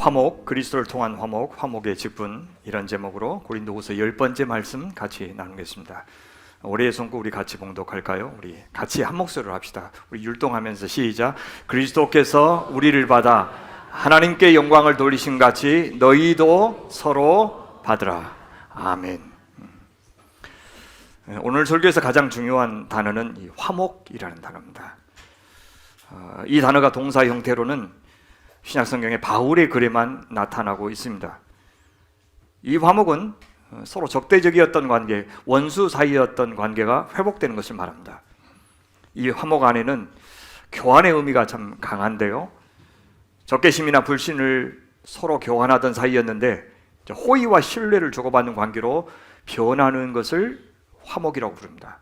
화목, 그리스도를 통한 화목, 화목의 직분, 이런 제목으로 고린도후서 10번째 말씀 같이 나누겠습니다. 올해의 손고 우리 같이 봉독할까요? 우리 같이 한 목소리로 합시다. 우리 율동하면서 시작. 그리스도께서 우리를 받아 하나님께 영광을 돌리신 같이 너희도 서로 받으라. 아멘. 오늘 설교에서 가장 중요한 단어는 이 화목이라는 단어입니다. 이 단어가 동사 형태로는 신약성경에 바울의 글에만 나타나고 있습니다. 이 화목은 서로 적대적이었던 관계, 원수 사이였던 관계가 회복되는 것을 말합니다. 이 화목 안에는 교환의 의미가 참 강한데요, 적개심이나 불신을 서로 교환하던 사이였는데 호의와 신뢰를 주고받는 관계로 변하는 것을 화목이라고 부릅니다.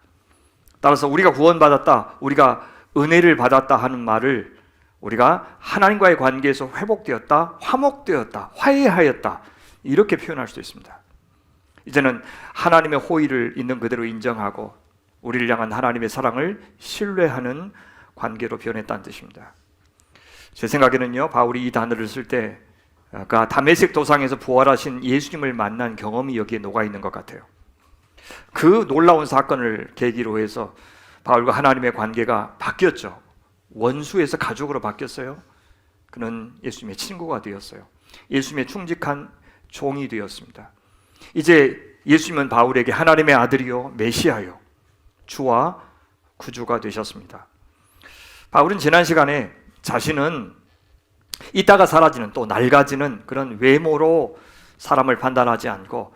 따라서 우리가 구원받았다, 우리가 은혜를 받았다 하는 말을 우리가 하나님과의 관계에서 회복되었다, 화목되었다, 화해하였다, 이렇게 표현할 수 있습니다. 이제는 하나님의 호의를 있는 그대로 인정하고 우리를 향한 하나님의 사랑을 신뢰하는 관계로 변했다는 뜻입니다. 제 생각에는요, 바울이 이 단어를 쓸 때 다메섹 도상에서 부활하신 예수님을 만난 경험이 여기에 녹아있는 것 같아요. 그 놀라운 사건을 계기로 해서 바울과 하나님의 관계가 바뀌었죠. 원수에서 가족으로 바뀌었어요. 그는 예수님의 친구가 되었어요. 예수님의 충직한 종이 되었습니다. 이제 예수님은 바울에게 하나님의 아들이요 메시아요 주와 구주가 되셨습니다. 바울은 지난 시간에 자신은 있다가 사라지는, 또 낡아지는 그런 외모로 사람을 판단하지 않고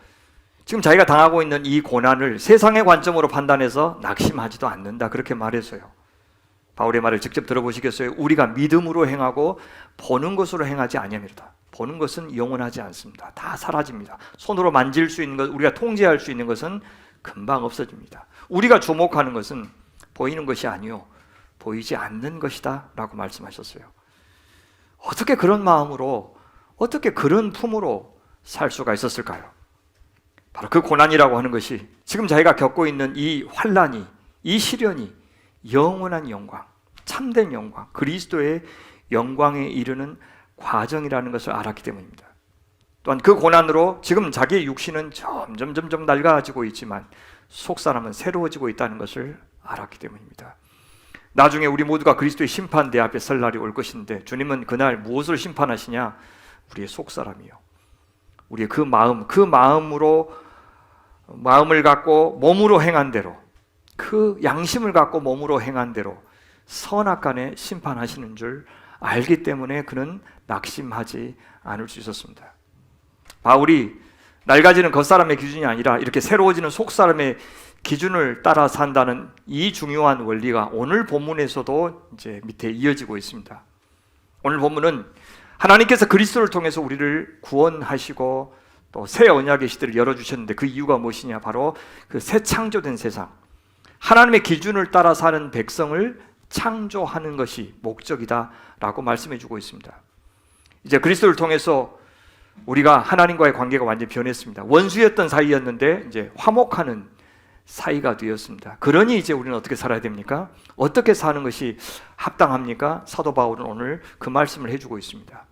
지금 자기가 당하고 있는 이 고난을 세상의 관점으로 판단해서 낙심하지도 않는다, 그렇게 말했어요. 바울의 말을 직접 들어보시겠어요? 우리가 믿음으로 행하고 보는 것으로 행하지 아니하미로다. 보는 것은 영원하지 않습니다. 다 사라집니다. 손으로 만질 수 있는 것, 우리가 통제할 수 있는 것은 금방 없어집니다. 우리가 주목하는 것은 보이는 것이 아니요 보이지 않는 것이다 라고 말씀하셨어요. 어떻게 그런 마음으로, 어떻게 그런 품으로 살 수가 있었을까요? 바로 그 고난이라고 하는 것이, 지금 자기가 겪고 있는 이 환난이, 이 시련이 영원한 영광, 참된 영광, 그리스도의 영광에 이르는 과정이라는 것을 알았기 때문입니다. 또한 그 고난으로 지금 자기의 육신은 점점 낡아지고 있지만 속사람은 새로워지고 있다는 것을 알았기 때문입니다. 나중에 우리 모두가 그리스도의 심판대 앞에 설 날이 올 것인데 주님은 그날 무엇을 심판하시냐? 우리의 속사람이요, 우리의 그 마음으로, 마음을 갖고 몸으로 행한 대로, 그 양심을 갖고 몸으로 행한 대로 선악간에 심판하시는 줄 알기 때문에 그는 낙심하지 않을 수 있었습니다. 바울이 낡아지는 겉사람의 기준이 아니라 이렇게 새로워지는 속사람의 기준을 따라 산다는 이 중요한 원리가 오늘 본문에서도 이제 밑에 이어지고 있습니다. 오늘 본문은 하나님께서 그리스도를 통해서 우리를 구원하시고 또 새 언약의 시대를 열어주셨는데 그 이유가 무엇이냐? 바로 그 새 창조된 세상, 하나님의 기준을 따라 사는 백성을 창조하는 것이 목적이다 라고 말씀해 주고 있습니다. 이제 그리스도를 통해서 우리가 하나님과의 관계가 완전히 변했습니다. 원수였던 사이였는데 이제 화목하는 사이가 되었습니다. 그러니 이제 우리는 어떻게 살아야 됩니까? 어떻게 사는 것이 합당합니까? 사도 바울은 오늘 그 말씀을 해주고 있습니다.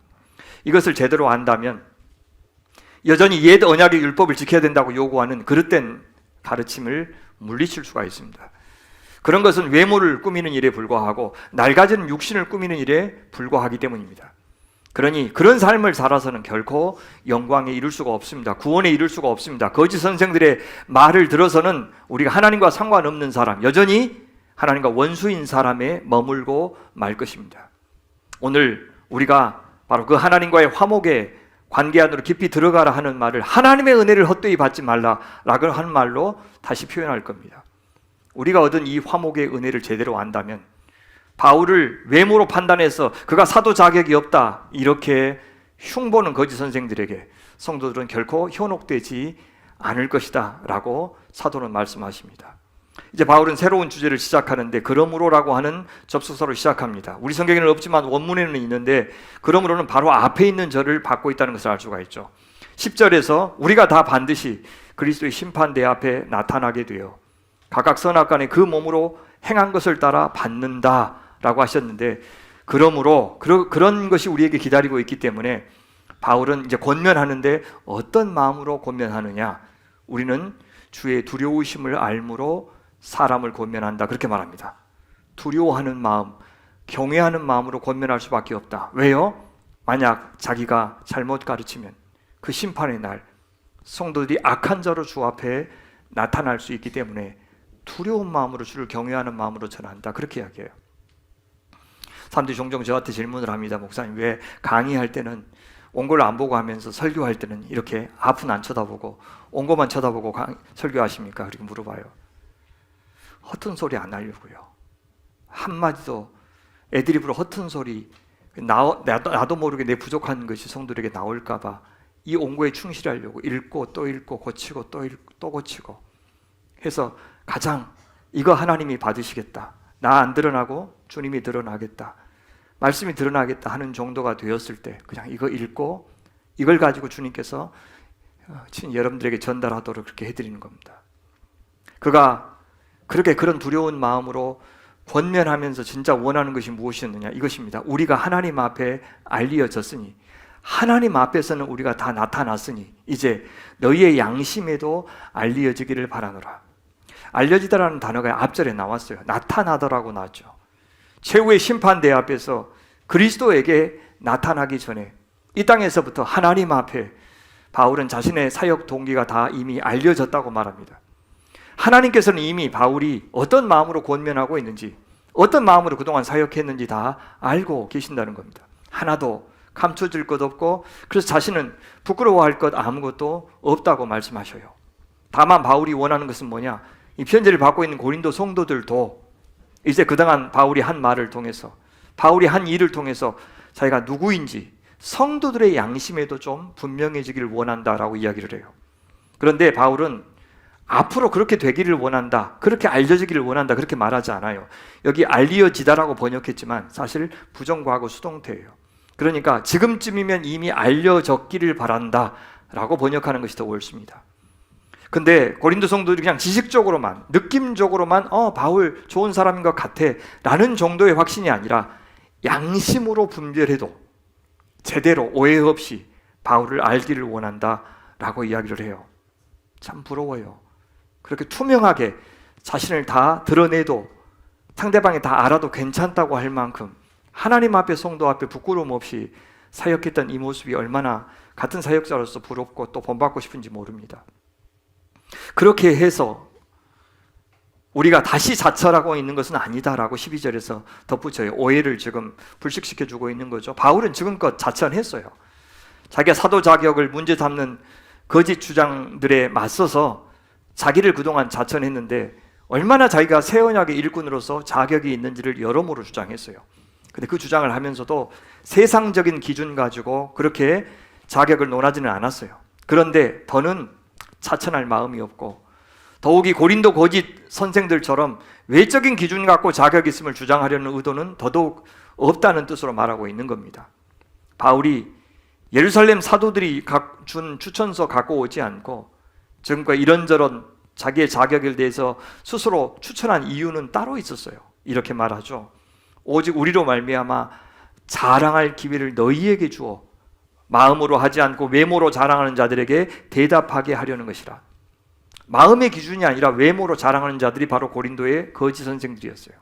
이것을 제대로 안다면 여전히 옛 언약의 율법을 지켜야 된다고 요구하는 그릇된 가르침을 물리칠 수가 있습니다. 그런 것은 외모를 꾸미는 일에 불과하고 낡아지는 육신을 꾸미는 일에 불과하기 때문입니다. 그러니 그런 삶을 살아서는 결코 영광에 이룰 수가 없습니다. 구원에 이룰 수가 없습니다. 거짓 선생들의 말을 들어서는 우리가 하나님과 상관없는 사람, 여전히 하나님과 원수인 사람에 머물고 말 것입니다. 오늘 우리가 바로 그 하나님과의 화목의 관계 안으로 깊이 들어가라 하는 말을 하나님의 은혜를 헛되이 받지 말라라고 하는 말로 다시 표현할 겁니다. 우리가 얻은 이 화목의 은혜를 제대로 안다면 바울을 외모로 판단해서 그가 사도 자격이 없다 이렇게 흉보는 거짓 선생들에게 성도들은 결코 현혹되지 않을 것이다 라고 사도는 말씀하십니다. 이제 바울은 새로운 주제를 시작하는데 그러므로라고 하는 접속사로 시작합니다. 우리 성경에는 없지만 원문에는 있는데 그러므로는 바로 앞에 있는 절을 받고 있다는 것을 알 수가 있죠. 10절에서 우리가 다 반드시 그리스도의 심판대 앞에 나타나게 되어 각각 선악간에 그 몸으로 행한 것을 따라 받는다 라고 하셨는데, 그러므로 그런 것이 우리에게 기다리고 있기 때문에 바울은 이제 권면하는데 어떤 마음으로 권면하느냐? 우리는 주의 두려우심을 알므로 사람을 권면한다. 그렇게 말합니다. 두려워하는 마음, 경외하는 마음으로 권면할 수밖에 없다. 왜요? 만약 자기가 잘못 가르치면 그 심판의 날 성도들이 악한 자로 주 앞에 나타날 수 있기 때문에 두려운 마음으로 주를 경외하는 마음으로 전한다. 그렇게 이야기해요. 사람들이 종종 저한테 질문을 합니다. 목사님, 왜 강의할 때는 원고를 안 보고 하면서 설교할 때는 이렇게 앞은 안 쳐다보고 원고만 쳐다보고 설교하십니까? 그렇게 물어봐요. 허튼 소리 안 하려고요. 한마디도 애드립으로 허튼 소리, 나도 모르게 내 부족한 것이 성도들에게 나올까 봐 이 원고에 충실하려고 읽고 또 읽고 고치고 또 고치고 해서 가장 이거 하나님이 받으시겠다, 나 안 드러나고 주님이 드러나겠다, 말씀이 드러나겠다 하는 정도가 되었을 때 그냥 이거 읽고 이걸 가지고 주님께서 여러분들에게 전달하도록 그렇게 해드리는 겁니다. 그가 그렇게 그런 두려운 마음으로 권면하면서 진짜 원하는 것이 무엇이었느냐? 이것입니다. 우리가 하나님 앞에 알려졌으니, 하나님 앞에서는 우리가 다 나타났으니 이제 너희의 양심에도 알려지기를 바라노라. 알려지다라는 단어가 앞절에 나왔어요. 나타나더라고 나왔죠. 최후의 심판대 앞에서 그리스도에게 나타나기 전에 이 땅에서부터 하나님 앞에 바울은 자신의 사역 동기가 다 이미 알려졌다고 말합니다. 하나님께서는 이미 바울이 어떤 마음으로 권면하고 있는지, 어떤 마음으로 그동안 사역했는지 다 알고 계신다는 겁니다. 하나도 감춰질 것 없고, 그래서 자신은 부끄러워할 것 아무것도 없다고 말씀하셔요. 다만 바울이 원하는 것은 뭐냐? 이 편지를 받고 있는 고린도 성도들도 이제 그동안 바울이 한 말을 통해서, 바울이 한 일을 통해서 자기가 누구인지 성도들의 양심에도 좀 분명해지기를 원한다라고 이야기를 해요. 그런데 바울은 앞으로 그렇게 되기를 원한다, 그렇게 알려지기를 원한다, 그렇게 말하지 않아요. 여기 알려지다라고 번역했지만 사실 부정과거 수동태예요. 그러니까 지금쯤이면 이미 알려졌기를 바란다 라고 번역하는 것이 더 옳습니다. 근데 고린도 성도들이 그냥 지식적으로만, 느낌적으로만 바울 좋은 사람인 것 같아 라는 정도의 확신이 아니라 양심으로 분별해도 제대로 오해 없이 바울을 알기를 원한다 라고 이야기를 해요. 참 부러워요. 그렇게 투명하게 자신을 다 드러내도 상대방이 다 알아도 괜찮다고 할 만큼 하나님 앞에, 성도 앞에 부끄러움 없이 사역했던 이 모습이 얼마나 같은 사역자로서 부럽고 또 본받고 싶은지 모릅니다. 그렇게 해서 우리가 다시 자처하고 있는 것은 아니다라고 12절에서 덧붙여요. 오해를 지금 불식시켜주고 있는 거죠. 바울은 지금껏 자처했어요. 자기가 사도 자격을 문제 삼는 거짓 주장들에 맞서서 자기를 그동안 자처했는데 얼마나 자기가 새 언약의 일꾼으로서 자격이 있는지를 여러모로 주장했어요. 근데 그 주장을 하면서도 세상적인 기준 가지고 그렇게 자격을 논하지는 않았어요. 그런데 더는 자천할 마음이 없고, 더욱이 고린도 거짓 선생들처럼 외적인 기준 갖고 자격 있음을 주장하려는 의도는 더더욱 없다는 뜻으로 말하고 있는 겁니다. 바울이 예루살렘 사도들이 준 추천서 갖고 오지 않고 지금까지 이런저런 자기의 자격에 대해서 스스로 추천한 이유는 따로 있었어요. 이렇게 말하죠. 오직 우리로 말미암아 자랑할 기회를 너희에게 주어 마음으로 하지 않고 외모로 자랑하는 자들에게 대답하게 하려는 것이라. 마음의 기준이 아니라 외모로 자랑하는 자들이 바로 고린도의 거짓 선생들이었어요.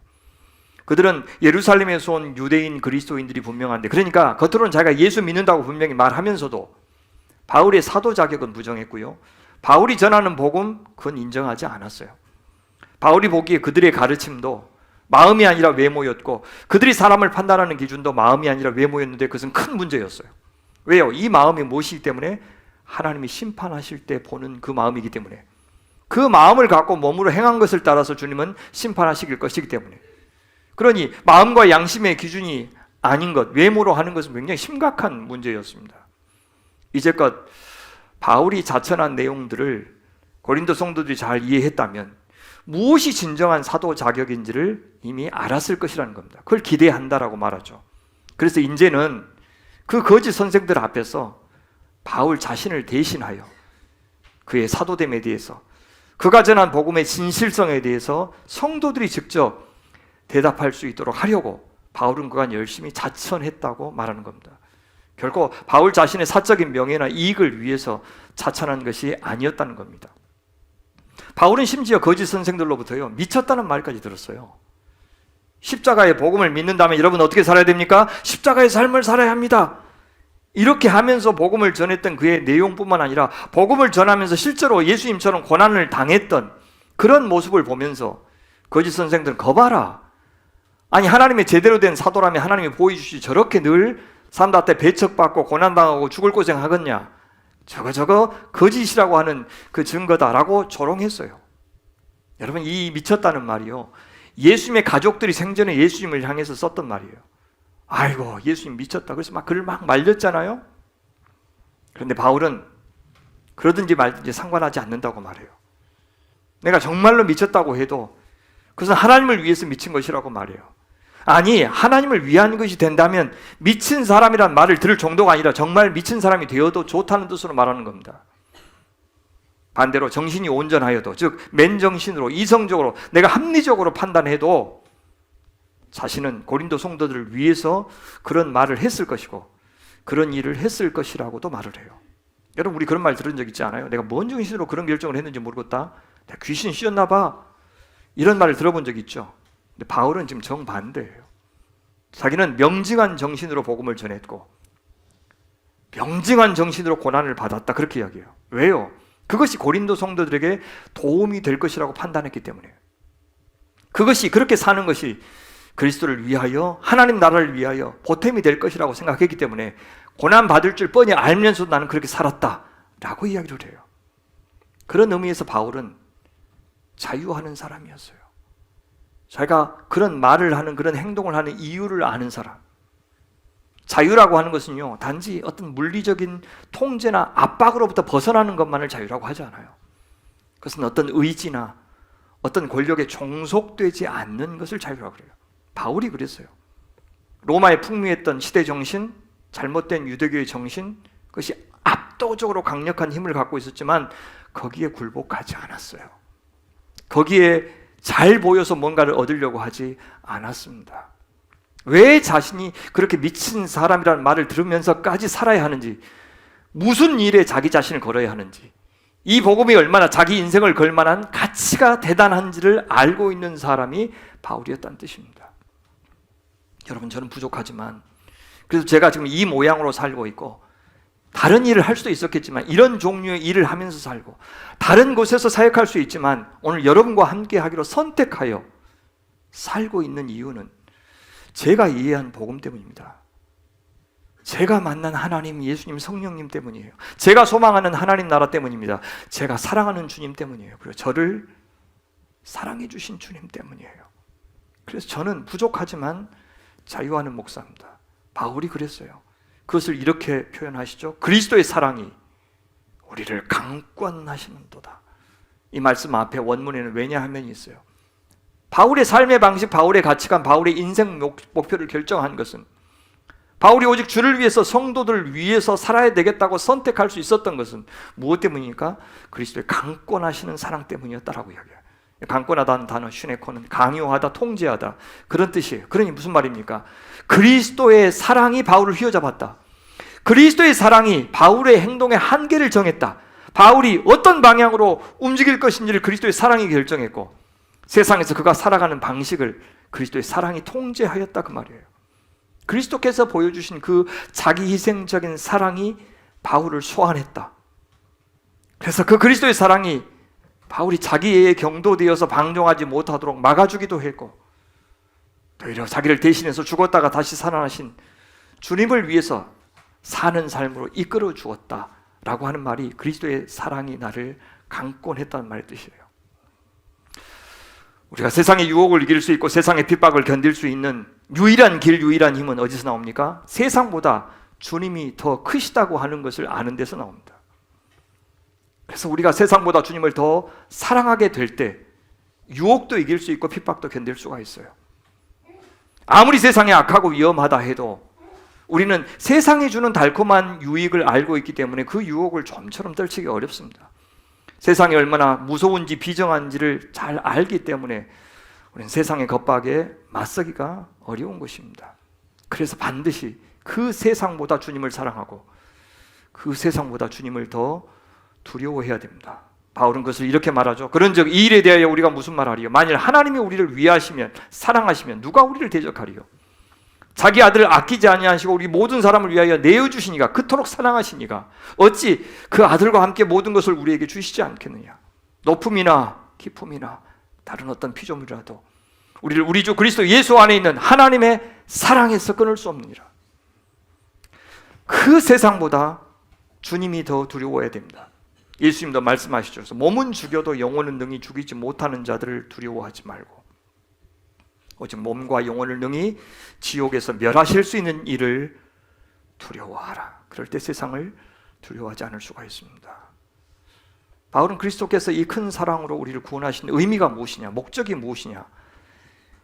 그들은 예루살렘에서 온 유대인 그리스도인들이 분명한데, 그러니까 겉으로는 자기가 예수 믿는다고 분명히 말하면서도 바울의 사도 자격은 부정했고요, 바울이 전하는 복음 그건 인정하지 않았어요. 바울이 보기에 그들의 가르침도 마음이 아니라 외모였고, 그들이 사람을 판단하는 기준도 마음이 아니라 외모였는데 그것은 큰 문제였어요. 왜요? 이 마음이 무엇이기 때문에? 하나님이 심판하실 때 보는 그 마음이기 때문에, 그 마음을 갖고 몸으로 행한 것을 따라서 주님은 심판하실 것이기 때문에. 그러니 마음과 양심의 기준이 아닌 것, 외모로 하는 것은 굉장히 심각한 문제였습니다. 이제껏 바울이 자천한 내용들을 고린도 성도들이 잘 이해했다면 무엇이 진정한 사도 자격인지를 이미 알았을 것이라는 겁니다. 그걸 기대한다라고 말하죠. 그래서 이제는 그 거짓 선생들 앞에서 바울 자신을 대신하여 그의 사도됨에 대해서, 그가 전한 복음의 진실성에 대해서 성도들이 직접 대답할 수 있도록 하려고 바울은 그간 열심히 자천했다고 말하는 겁니다. 결코 바울 자신의 사적인 명예나 이익을 위해서 자천한 것이 아니었다는 겁니다. 바울은 심지어 거짓 선생들로부터요, 미쳤다는 말까지 들었어요. 십자가의 복음을 믿는다면 여러분 어떻게 살아야 됩니까? 십자가의 삶을 살아야 합니다. 이렇게 하면서 복음을 전했던 그의 내용뿐만 아니라 복음을 전하면서 실제로 예수님처럼 고난을 당했던 그런 모습을 보면서 거짓 선생들은 거봐라. 아니 하나님의 제대로 된 사도라면 하나님이 보여주시 저렇게 늘 사람들 앞에 배척받고 고난당하고 죽을 고생하겠냐. 저거 거짓이라고 하는 그 증거다라고 조롱했어요. 여러분 이 미쳤다는 말이요, 예수님의 가족들이 생전에 예수님을 향해서 썼던 말이에요. 아이고 예수님 미쳤다. 그래서 막 그를 막 말렸잖아요. 그런데 바울은 그러든지 말든지 상관하지 않는다고 말해요. 내가 정말로 미쳤다고 해도 그것은 하나님을 위해서 미친 것이라고 말해요. 아니 하나님을 위한 것이 된다면 미친 사람이란 말을 들을 정도가 아니라 정말 미친 사람이 되어도 좋다는 뜻으로 말하는 겁니다. 반대로 정신이 온전하여도, 즉 맨정신으로 이성적으로 내가 합리적으로 판단해도 자신은 고린도 성도들을 위해서 그런 말을 했을 것이고 그런 일을 했을 것이라고도 말을 해요. 여러분 우리 그런 말 들은 적 있지 않아요? 내가 뭔 정신으로 그런 결정을 했는지 모르겠다. 내가 귀신 씌었나 봐. 이런 말을 들어본 적 있죠. 근데 바울은 지금 정반대예요. 자기는 명징한 정신으로 복음을 전했고 명징한 정신으로 고난을 받았다, 그렇게 이야기해요. 왜요? 그것이 고린도 성도들에게 도움이 될 것이라고 판단했기 때문이에요. 그것이, 그렇게 사는 것이 그리스도를 위하여, 하나님 나라를 위하여 보탬이 될 것이라고 생각했기 때문에 고난 받을 줄 뻔히 알면서도 나는 그렇게 살았다라고 이야기를 해요. 그런 의미에서 바울은 자유하는 사람이었어요. 자기가 그런 말을 하는, 그런 행동을 하는 이유를 아는 사람. 자유라고 하는 것은요, 단지 어떤 물리적인 통제나 압박으로부터 벗어나는 것만을 자유라고 하지 않아요. 그것은 어떤 의지나 어떤 권력에 종속되지 않는 것을 자유라고 그래요. 바울이 그랬어요. 로마에 풍미했던 시대 정신, 잘못된 유대교의 정신, 그것이 압도적으로 강력한 힘을 갖고 있었지만 거기에 굴복하지 않았어요. 거기에 잘 보여서 뭔가를 얻으려고 하지 않았습니다. 왜 자신이 그렇게 미친 사람이라는 말을 들으면서까지 살아야 하는지, 무슨 일에 자기 자신을 걸어야 하는지, 이 복음이 얼마나 자기 인생을 걸 만한 가치가 대단한지를 알고 있는 사람이 바울이었다는 뜻입니다. 여러분 저는 부족하지만, 그래서 제가 지금 이 모양으로 살고 있고 다른 일을 할 수도 있었겠지만 이런 종류의 일을 하면서 살고 다른 곳에서 사역할 수 있지만 오늘 여러분과 함께 하기로 선택하여 살고 있는 이유는 제가 이해한 복음 때문입니다. 제가 만난 하나님, 예수님, 성령님 때문이에요. 제가 소망하는 하나님 나라 때문입니다. 제가 사랑하는 주님 때문이에요. 그리고 저를 사랑해 주신 주님 때문이에요. 그래서 저는 부족하지만 자유하는 목사입니다. 바울이 그랬어요. 그것을 이렇게 표현하시죠. 그리스도의 사랑이 우리를 강권하시는도다. 이 말씀 앞에 원문에는 왜냐하면이 있어요. 바울의 삶의 방식, 바울의 가치관, 바울의 인생 목표를 결정한 것은, 바울이 오직 주를 위해서, 성도들을 위해서 살아야 되겠다고 선택할 수 있었던 것은 무엇 때문입니까? 그리스도의 강권하시는 사랑 때문이었다라고 이야기해요. 강권하다는 단어 슈네코는 강요하다, 통제하다, 그런 뜻이에요. 그러니 무슨 말입니까? 그리스도의 사랑이 바울을 휘어잡았다. 그리스도의 사랑이 바울의 행동의 한계를 정했다. 바울이 어떤 방향으로 움직일 것인지를 그리스도의 사랑이 결정했고 세상에서 그가 살아가는 방식을 그리스도의 사랑이 통제하였다, 그 말이에요. 그리스도께서 보여주신 그 자기 희생적인 사랑이 바울을 소환했다. 그래서 그 그리스도의 사랑이 바울이 자기의 경도되어서 방종하지 못하도록 막아주기도 했고, 오히려 자기를 대신해서 죽었다가 다시 살아나신 주님을 위해서 사는 삶으로 이끌어 주었다라고 하는 말이 그리스도의 사랑이 나를 강권했다는 말의 뜻이에요. 우리가 세상의 유혹을 이길 수 있고 세상의 핍박을 견딜 수 있는 유일한 길, 유일한 힘은 어디서 나옵니까? 세상보다 주님이 더 크시다고 하는 것을 아는 데서 나옵니다. 그래서 우리가 세상보다 주님을 더 사랑하게 될 때 유혹도 이길 수 있고 핍박도 견딜 수가 있어요. 아무리 세상이 악하고 위험하다 해도 우리는 세상이 주는 달콤한 유익을 알고 있기 때문에 그 유혹을 좀처럼 떨치기 어렵습니다. 세상이 얼마나 무서운지 비정한지를 잘 알기 때문에 우리는 세상의 겁박에 맞서기가 어려운 것입니다. 그래서 반드시 그 세상보다 주님을 사랑하고 그 세상보다 주님을 더 두려워해야 됩니다. 바울은 그것을 이렇게 말하죠. 그런즉 이 일에 대하여 우리가 무슨 말하리요? 만일 하나님이 우리를 위하시면 사랑하시면 누가 우리를 대적하리요? 자기 아들을 아끼지 아니하시고 우리 모든 사람을 위하여 내어주시니가 그토록 사랑하시니가 어찌 그 아들과 함께 모든 것을 우리에게 주시지 않겠느냐? 높음이나 깊음이나 다른 어떤 피조물이라도 우리를 우리 주 그리스도 예수 안에 있는 하나님의 사랑에서 끊을 수 없느니라. 그 세상보다 주님이 더 두려워해야 됩니다. 예수님도 말씀하시죠. 그래서 몸은 죽여도 영혼은 능히 죽이지 못하는 자들을 두려워하지 말고 오직 몸과 영혼을 능히 지옥에서 멸하실 수 있는 일을 두려워하라. 그럴 때 세상을 두려워하지 않을 수가 있습니다. 바울은 그리스도께서 이 큰 사랑으로 우리를 구원하신 의미가 무엇이냐, 목적이 무엇이냐,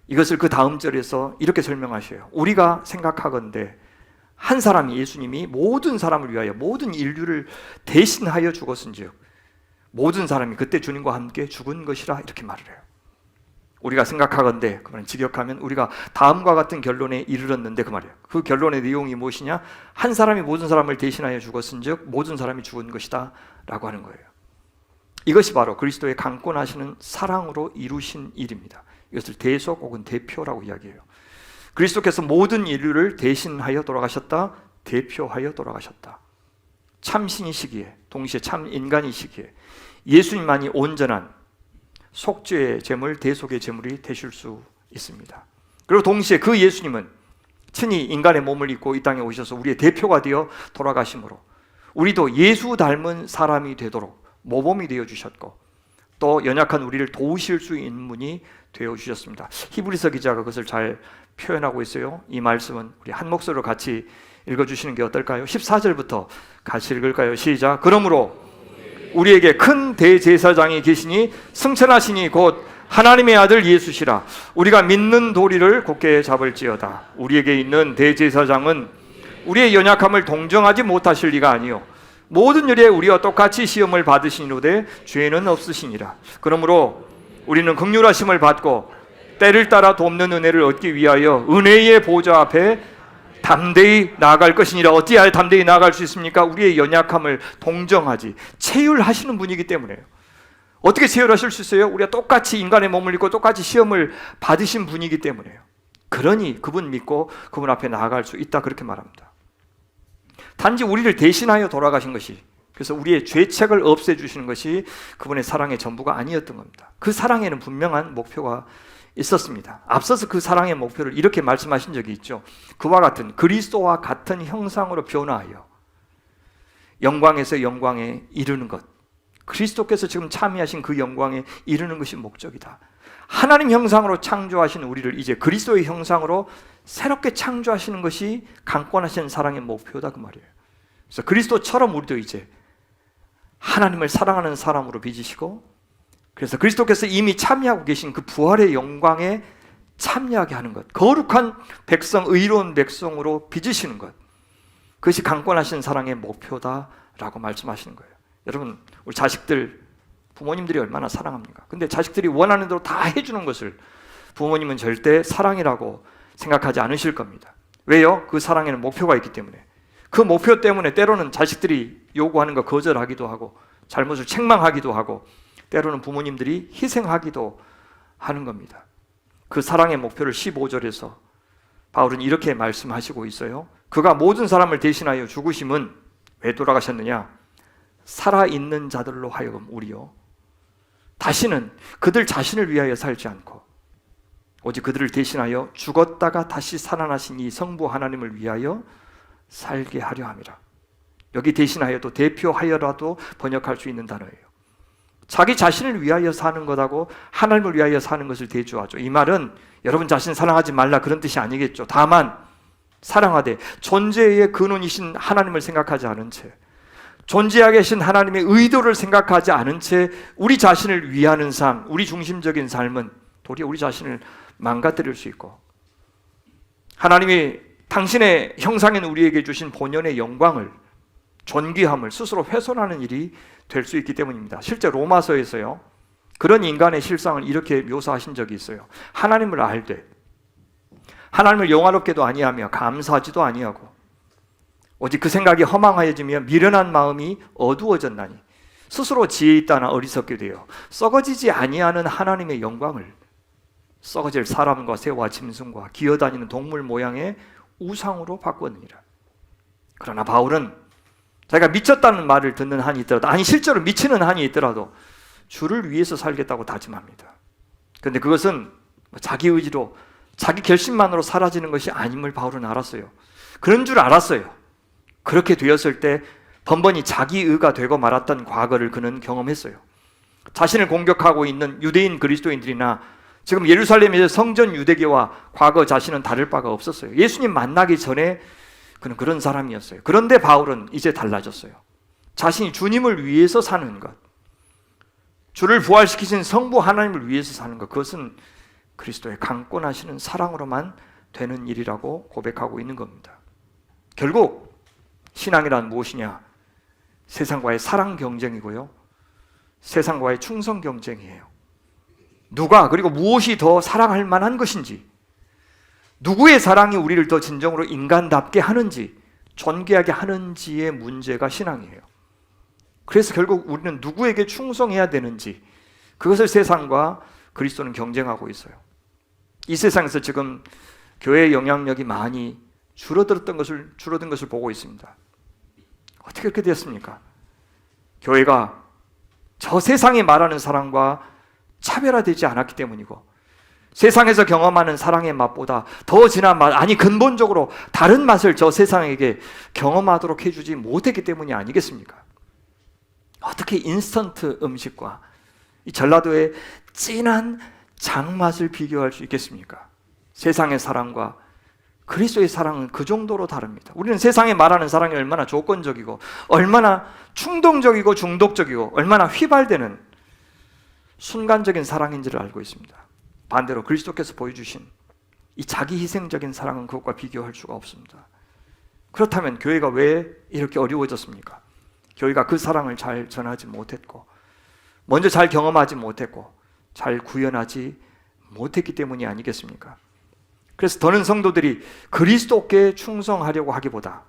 이것을 그 다음 절에서 이렇게 설명하셔요. 우리가 생각하건대 한 사람이, 예수님이 모든 사람을 위하여 모든 인류를 대신하여 죽었은즉 모든 사람이 그때 주님과 함께 죽은 것이라 이렇게 말을 해요. 우리가 생각하건대, 그러면 직역하면 우리가 다음과 같은 결론에 이르렀는데 그 말이에요. 그 결론의 내용이 무엇이냐? 한 사람이 모든 사람을 대신하여 죽었은즉 모든 사람이 죽은 것이다 라고 하는 거예요. 이것이 바로 그리스도의 강권하시는 사랑으로 이루신 일입니다. 이것을 대속 혹은 대표라고 이야기해요. 그리스도께서 모든 인류를 대신하여 돌아가셨다, 대표하여 돌아가셨다. 참신이시기에 동시에 참 인간이시기에 예수님만이 온전한 속죄의 제물, 대속의 제물이 되실 수 있습니다. 그리고 동시에 그 예수님은 친히 인간의 몸을 입고 이 땅에 오셔서 우리의 대표가 되어 돌아가심으로 우리도 예수 닮은 사람이 되도록 모범이 되어 주셨고 또 연약한 우리를 도우실 수 있는 분이 되어 주셨습니다. 히브리서 기자가 그것을 잘 표현하고 있어요. 이 말씀은 우리 한 목소리로 같이 읽어주시는 게 어떨까요? 14절부터 같이 읽을까요? 시작. 그러므로 우리에게 큰 대제사장이 계시니 승천하시니 곧 하나님의 아들 예수시라. 우리가 믿는 도리를 굳게 잡을지어다. 우리에게 있는 대제사장은 우리의 연약함을 동정하지 못하실 리가 아니요 모든 일에 우리와 똑같이 시험을 받으시노되 죄는 없으시니라. 그러므로 우리는 긍휼하심을 받고 때를 따라 돕는 은혜를 얻기 위하여 은혜의 보좌 앞에 담대히 나아갈 것이니라. 어찌하여 담대히 나아갈 수 있습니까? 우리의 연약함을 동정하지 체휼하시는 분이기 때문에요. 어떻게 체휼하실 수 있어요? 우리가 똑같이 인간의 몸을 입고 똑같이 시험을 받으신 분이기 때문에요. 그러니 그분 믿고 그분 앞에 나아갈 수 있다 그렇게 말합니다. 단지 우리를 대신하여 돌아가신 것이, 그래서 우리의 죄책을 없애주시는 것이 그분의 사랑의 전부가 아니었던 겁니다. 그 사랑에는 분명한 목표가 있었습니다. 앞서서 그 사랑의 목표를 이렇게 말씀하신 적이 있죠. 그와 같은 그리스도와 같은 형상으로 변화하여 영광에서 영광에 이르는 것, 그리스도께서 지금 참여하신 그 영광에 이르는 것이 목적이다. 하나님 형상으로 창조하신 우리를 이제 그리스도의 형상으로 새롭게 창조하시는 것이 강권하신 사랑의 목표다 그 말이에요. 그래서 그리스도처럼 우리도 이제 하나님을 사랑하는 사람으로 빚으시고, 그래서 그리스도께서 이미 참여하고 계신 그 부활의 영광에 참여하게 하는 것, 거룩한 백성, 의로운 백성으로 빚으시는 것, 그것이 강권하신 사랑의 목표다라고 말씀하시는 거예요. 여러분, 우리 자식들, 부모님들이 얼마나 사랑합니까? 근데 자식들이 원하는 대로 다 해주는 것을 부모님은 절대 사랑이라고 생각하지 않으실 겁니다. 왜요? 그 사랑에는 목표가 있기 때문에. 그 목표 때문에 때로는 자식들이 요구하는 거 거절하기도 하고 잘못을 책망하기도 하고 때로는 부모님들이 희생하기도 하는 겁니다. 그 사랑의 목표를 15절에서 바울은 이렇게 말씀하시고 있어요. 그가 모든 사람을 대신하여 죽으심은 왜 돌아가셨느냐? 살아있는 자들로 하여금 우리요 다시는 그들 자신을 위하여 살지 않고 오직 그들을 대신하여 죽었다가 다시 살아나신 이 성부 하나님을 위하여 살게 하려 함이라. 여기 대신하여도 대표하여라도 번역할 수 있는 단어예요. 자기 자신을 위하여 사는 것하고 하나님을 위하여 사는 것을 대조하죠. 이 말은 여러분 자신 사랑하지 말라 그런 뜻이 아니겠죠. 다만 사랑하되 존재의 근원이신 하나님을 생각하지 않은 채, 존재하게 계신 하나님의 의도를 생각하지 않은 채 우리 자신을 위하는 삶, 우리 중심적인 삶은 도리어 우리 자신을 망가뜨릴 수 있고 하나님이 당신의 형상인 우리에게 주신 본연의 영광을, 존귀함을 스스로 훼손하는 일이 될 수 있기 때문입니다. 실제 로마서에서요 그런 인간의 실상을 이렇게 묘사하신 적이 있어요. 하나님을 알되 하나님을 영화롭게도 아니하며 감사하지도 아니하고 오직 그 생각이 허망하여지며 미련한 마음이 어두워졌나니 스스로 지혜 있다나 어리석게 되어 썩어지지 아니하는 하나님의 영광을 썩어질 사람과 새와 짐승과 기어다니는 동물 모양의 우상으로 바꾸었느니라. 그러나 바울은 자기가 미쳤다는 말을 듣는 한이 있더라도, 아니 실제로 미치는 한이 있더라도 주를 위해서 살겠다고 다짐합니다. 그런데 그것은 자기 의지로, 자기 결심만으로 사라지는 것이 아님을 바울은 알았어요. 그런 줄 알았어요. 그렇게 되었을 때 번번이 자기 의가 되고 말았던 과거를 그는 경험했어요. 자신을 공격하고 있는 유대인 그리스도인들이나 지금 예루살렘의 성전 유대교와 과거 자신은 다를 바가 없었어요. 예수님 만나기 전에 그는 그런 사람이었어요. 그런데 바울은 이제 달라졌어요. 자신이 주님을 위해서 사는 것, 주를 부활시키신 성부 하나님을 위해서 사는 것, 그것은 그리스도의 강권하시는 사랑으로만 되는 일이라고 고백하고 있는 겁니다. 결국 신앙이란 무엇이냐? 세상과의 사랑 경쟁이고요, 세상과의 충성 경쟁이에요. 누가, 그리고 무엇이 더 사랑할 만한 것인지, 누구의 사랑이 우리를 더 진정으로 인간답게 하는지, 존귀하게 하는지의 문제가 신앙이에요. 그래서 결국 우리는 누구에게 충성해야 되는지, 그것을 세상과 그리스도는 경쟁하고 있어요. 이 세상에서 지금 교회의 영향력이 많이 줄어든 것을 보고 있습니다. 어떻게 그렇게 됐습니까? 교회가 저 세상이 말하는 사랑과 차별화되지 않았기 때문이고, 세상에서 경험하는 사랑의 맛보다 더 진한 맛, 아니 근본적으로 다른 맛을 저 세상에게 경험하도록 해주지 못했기 때문이 아니겠습니까? 어떻게 인스턴트 음식과 이 전라도의 진한 장맛을 비교할 수 있겠습니까? 세상의 사랑과 그리스도의 사랑은 그 정도로 다릅니다. 우리는 세상에 말하는 사랑이 얼마나 조건적이고, 얼마나 충동적이고 중독적이고, 얼마나 휘발되는 순간적인 사랑인지를 알고 있습니다. 반대로 그리스도께서 보여주신 이 자기 희생적인 사랑은 그것과 비교할 수가 없습니다. 그렇다면 교회가 왜 이렇게 어려워졌습니까? 교회가 그 사랑을 잘 전하지 못했고, 먼저 잘 경험하지 못했고, 잘 구현하지 못했기 때문이 아니겠습니까? 그래서 더는 성도들이 그리스도께 충성하려고 하기보다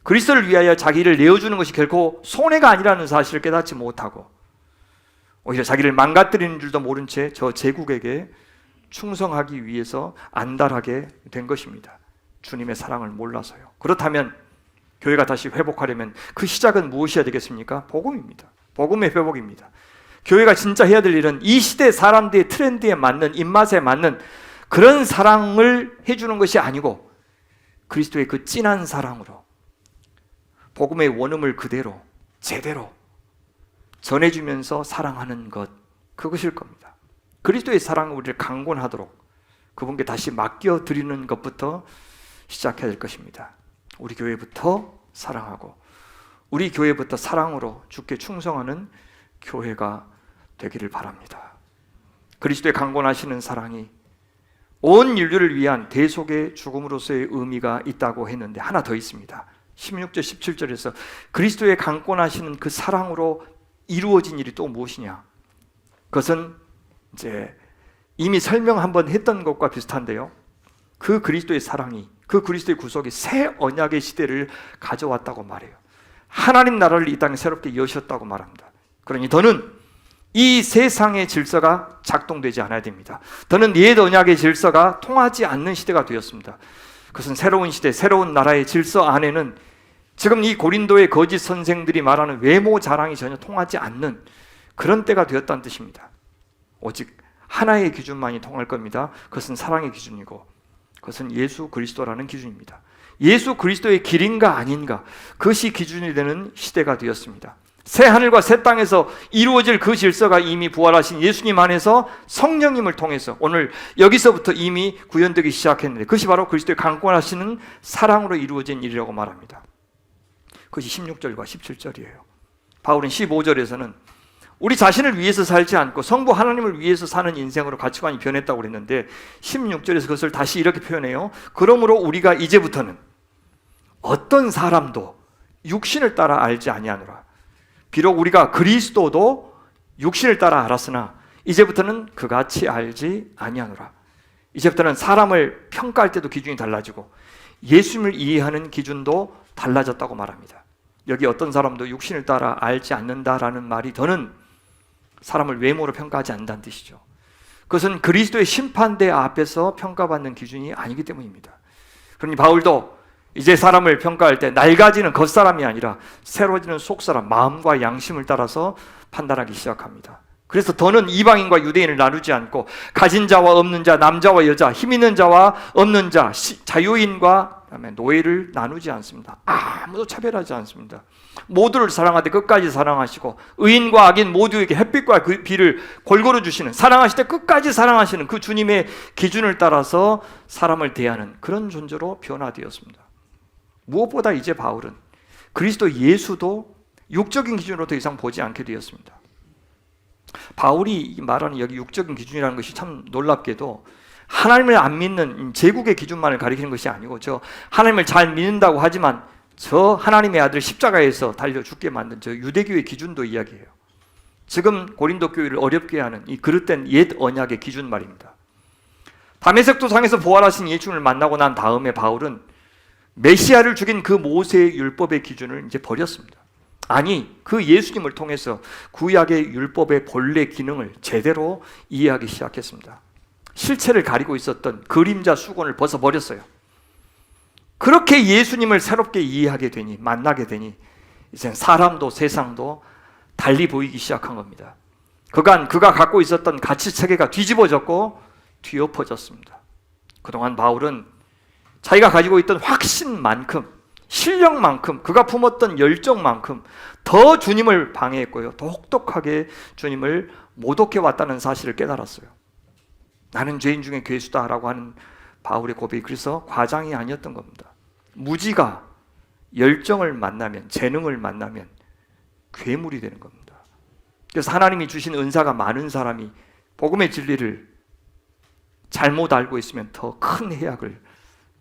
그리스도를 위하여 자기를 내어주는 것이 결코 손해가 아니라는 사실을 깨닫지 못하고, 오히려 자기를 망가뜨리는 줄도 모른 채 저 제국에게 충성하기 위해서 안달하게 된 것입니다. 주님의 사랑을 몰라서요. 그렇다면 교회가 다시 회복하려면 그 시작은 무엇이어야 되겠습니까? 복음입니다. 복음의 회복입니다. 교회가 진짜 해야 될 일은 이 시대 사람들의 트렌드에 맞는, 입맛에 맞는 그런 사랑을 해주는 것이 아니고, 그리스도의 그 진한 사랑으로 복음의 원음을 그대로 제대로 전해주면서 사랑하는 것, 그것일 겁니다. 그리스도의 사랑을 우리를 강권하도록 그분께 다시 맡겨드리는 것부터 시작해야 될 것입니다. 우리 교회부터 사랑하고, 우리 교회부터 사랑으로 주께 충성하는 교회가 되기를 바랍니다. 그리스도의 강권하시는 사랑이 온 인류를 위한 대속의 죽음으로서의 의미가 있다고 했는데 하나 더 있습니다. 16절 17절에서 그리스도의 강권하시는 그 사랑으로 이루어진 일이 또 무엇이냐? 그것은 이제 이미 설명 한번 했던 것과 비슷한데요, 그 그리스도의 사랑이, 그 그리스도의 구속이 새 언약의 시대를 가져왔다고 말해요. 하나님 나라를 이 땅에 새롭게 여셨다고 말합니다. 그러니 더는 이 세상의 질서가 작동되지 않아야 됩니다. 더는 옛 언약의 질서가 통하지 않는 시대가 되었습니다. 그것은 새로운 시대, 새로운 나라의 질서 안에는 지금 이 고린도의 거짓 선생들이 말하는 외모 자랑이 전혀 통하지 않는 그런 때가 되었다는 뜻입니다. 오직 하나의 기준만이 통할 겁니다. 그것은 사랑의 기준이고, 그것은 예수 그리스도라는 기준입니다. 예수 그리스도의 길인가 아닌가, 그것이 기준이 되는 시대가 되었습니다. 새 하늘과 새 땅에서 이루어질 그 질서가 이미 부활하신 예수님 안에서 성령님을 통해서 오늘 여기서부터 이미 구현되기 시작했는데, 그것이 바로 그리스도의 강권하시는 사랑으로 이루어진 일이라고 말합니다. 그것이 16절과 17절이에요. 바울은 15절에서는 우리 자신을 위해서 살지 않고 성부 하나님을 위해서 사는 인생으로 가치관이 변했다고 그랬는데, 16절에서 그것을 다시 이렇게 표현해요. 그러므로 우리가 이제부터는 어떤 사람도 육신을 따라 알지 아니하노라. 비록 우리가 그리스도도 육신을 따라 알았으나 이제부터는 그같이 알지 아니하노라. 이제부터는 사람을 평가할 때도 기준이 달라지고, 예수님을 이해하는 기준도 달라졌다고 말합니다. 여기 어떤 사람도 육신을 따라 알지 않는다라는 말이 더는 사람을 외모로 평가하지 않는다는 뜻이죠. 그것은 그리스도의 심판대 앞에서 평가받는 기준이 아니기 때문입니다. 그러니 바울도 이제 사람을 평가할 때 낡아지는 겉사람이 아니라 새로워지는 속사람, 마음과 양심을 따라서 판단하기 시작합니다. 그래서 더는 이방인과 유대인을 나누지 않고 가진 자와 없는 자, 남자와 여자, 힘 있는 자와 없는 자, 자유인과 그다음에 노예를 나누지 않습니다. 아무도 차별하지 않습니다. 모두를 사랑하되 끝까지 사랑하시고 의인과 악인 모두에게 햇빛과 그 비를 골고루 주시는, 사랑하실 때 끝까지 사랑하시는 그 주님의 기준을 따라서 사람을 대하는 그런 존재로 변화되었습니다. 무엇보다 이제 바울은 그리스도 예수도 육적인 기준으로 더 이상 보지 않게 되었습니다. 바울이 말하는 여기 육적인 기준이라는 것이 참 놀랍게도 하나님을 안 믿는 제국의 기준만을 가리키는 것이 아니고, 저 하나님을 잘 믿는다고 하지만 저 하나님의 아들 십자가에서 달려 죽게 만든 저 유대교의 기준도 이야기해요. 지금 고린도 교회를 어렵게 하는 이 그릇된 옛 언약의 기준 말입니다. 다메섹 도상에서 부활하신 예수를 만나고 난 다음에 바울은 메시아를 죽인 그 모세의 율법의 기준을 이제 버렸습니다. 아니, 그 예수님을 통해서 구약의 율법의 본래 기능을 제대로 이해하기 시작했습니다. 실체를 가리고 있었던 그림자 수건을 벗어버렸어요. 그렇게 예수님을 새롭게 이해하게 되니, 만나게 되니 이제 사람도 세상도 달리 보이기 시작한 겁니다. 그간 그가 갖고 있었던 가치체계가 뒤집어졌고 뒤엎어졌습니다. 그동안 바울은 자기가 가지고 있던 확신만큼, 실력만큼, 그가 품었던 열정만큼 더 주님을 방해했고요, 혹독하게 주님을 모독해 왔다는 사실을 깨달았어요. 나는 죄인 중에 괴수다라고 하는 바울의 고백이 그래서 과장이 아니었던 겁니다. 무지가 열정을 만나면, 재능을 만나면 괴물이 되는 겁니다. 그래서 하나님이 주신 은사가 많은 사람이 복음의 진리를 잘못 알고 있으면 더 큰 해악을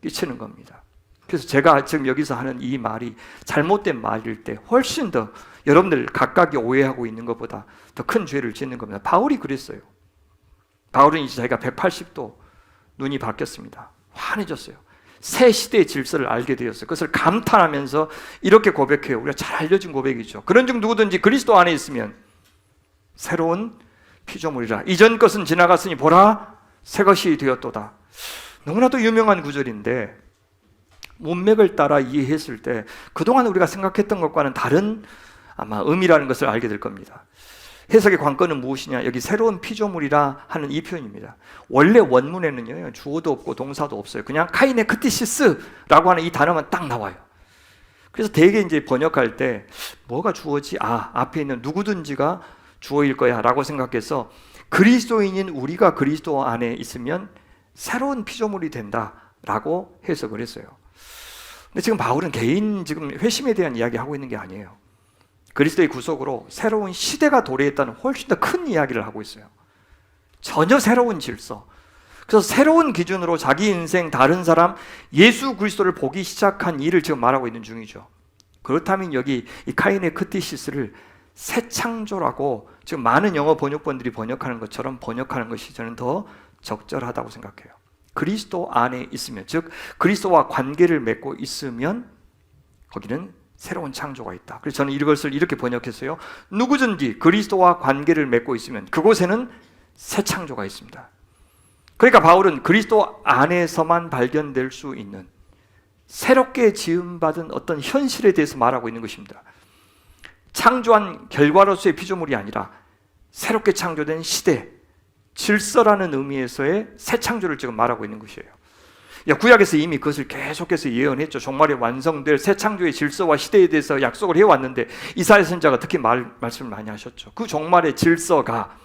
끼치는 겁니다. 그래서 제가 지금 여기서 하는 이 말이 잘못된 말일 때 훨씬 더 여러분들 각각이 오해하고 있는 것보다 더 큰 죄를 짓는 겁니다. 바울이 그랬어요. 바울은 이제 자기가 180도 눈이 바뀌었습니다. 환해졌어요. 새 시대의 질서를 알게 되었어요. 그것을 감탄하면서 이렇게 고백해요. 우리가 잘 알려진 고백이죠. 그런즉 누구든지 그리스도 안에 있으면 새로운 피조물이라. 이전 것은 지나갔으니 보라 새 것이 되었도다. 너무나도 유명한 구절인데 문맥을 따라 이해했을 때 그동안 우리가 생각했던 것과는 다른 아마 의미라는 것을 알게 될 겁니다. 해석의 관건은 무엇이냐? 여기 새로운 피조물이라 하는 이 표현입니다. 원래 원문에는요, 주어도 없고 동사도 없어요. 그냥 카이네 크티시스라고 하는 이 단어만 딱 나와요. 그래서 대개 이제 번역할 때 뭐가 주어지? 앞에 있는 누구든지가 주어일 거야 라고 생각해서 그리스도인인 우리가 그리스도 안에 있으면 새로운 피조물이 된다라고 해석을 했어요. 근데 지금 바울은 개인 지금 회심에 대한 이야기하고 있는 게 아니에요. 그리스도의 구속으로 새로운 시대가 도래했다는 훨씬 더 큰 이야기를 하고 있어요. 전혀 새로운 질서. 그래서 새로운 기준으로 자기 인생, 다른 사람, 예수 그리스도를 보기 시작한 일을 지금 말하고 있는 중이죠. 그렇다면 여기 이 카이네 크티시스를 새 창조라고 지금 많은 영어 번역본들이 번역하는 것처럼 번역하는 것이 저는 더 적절하다고 생각해요. 그리스도 안에 있으면, 즉 그리스도와 관계를 맺고 있으면 거기는 새로운 창조가 있다. 그래서 저는 이것을 이렇게 번역했어요. 누구든지 그리스도와 관계를 맺고 있으면 그곳에는 새 창조가 있습니다. 그러니까 바울은 그리스도 안에서만 발견될 수 있는 새롭게 지음받은 어떤 현실에 대해서 말하고 있는 것입니다. 창조한 결과로서의 피조물이 아니라 새롭게 창조된 시대, 질서라는 의미에서의 새 창조를 지금 말하고 있는 것이에요. 구약에서 이미 그것을 계속해서 예언했죠. 종말에 완성될 새 창조의 질서와 시대에 대해서 약속을 해왔는데 이사야 선지자가 특히 말씀을 많이 하셨죠. 그 종말의 질서가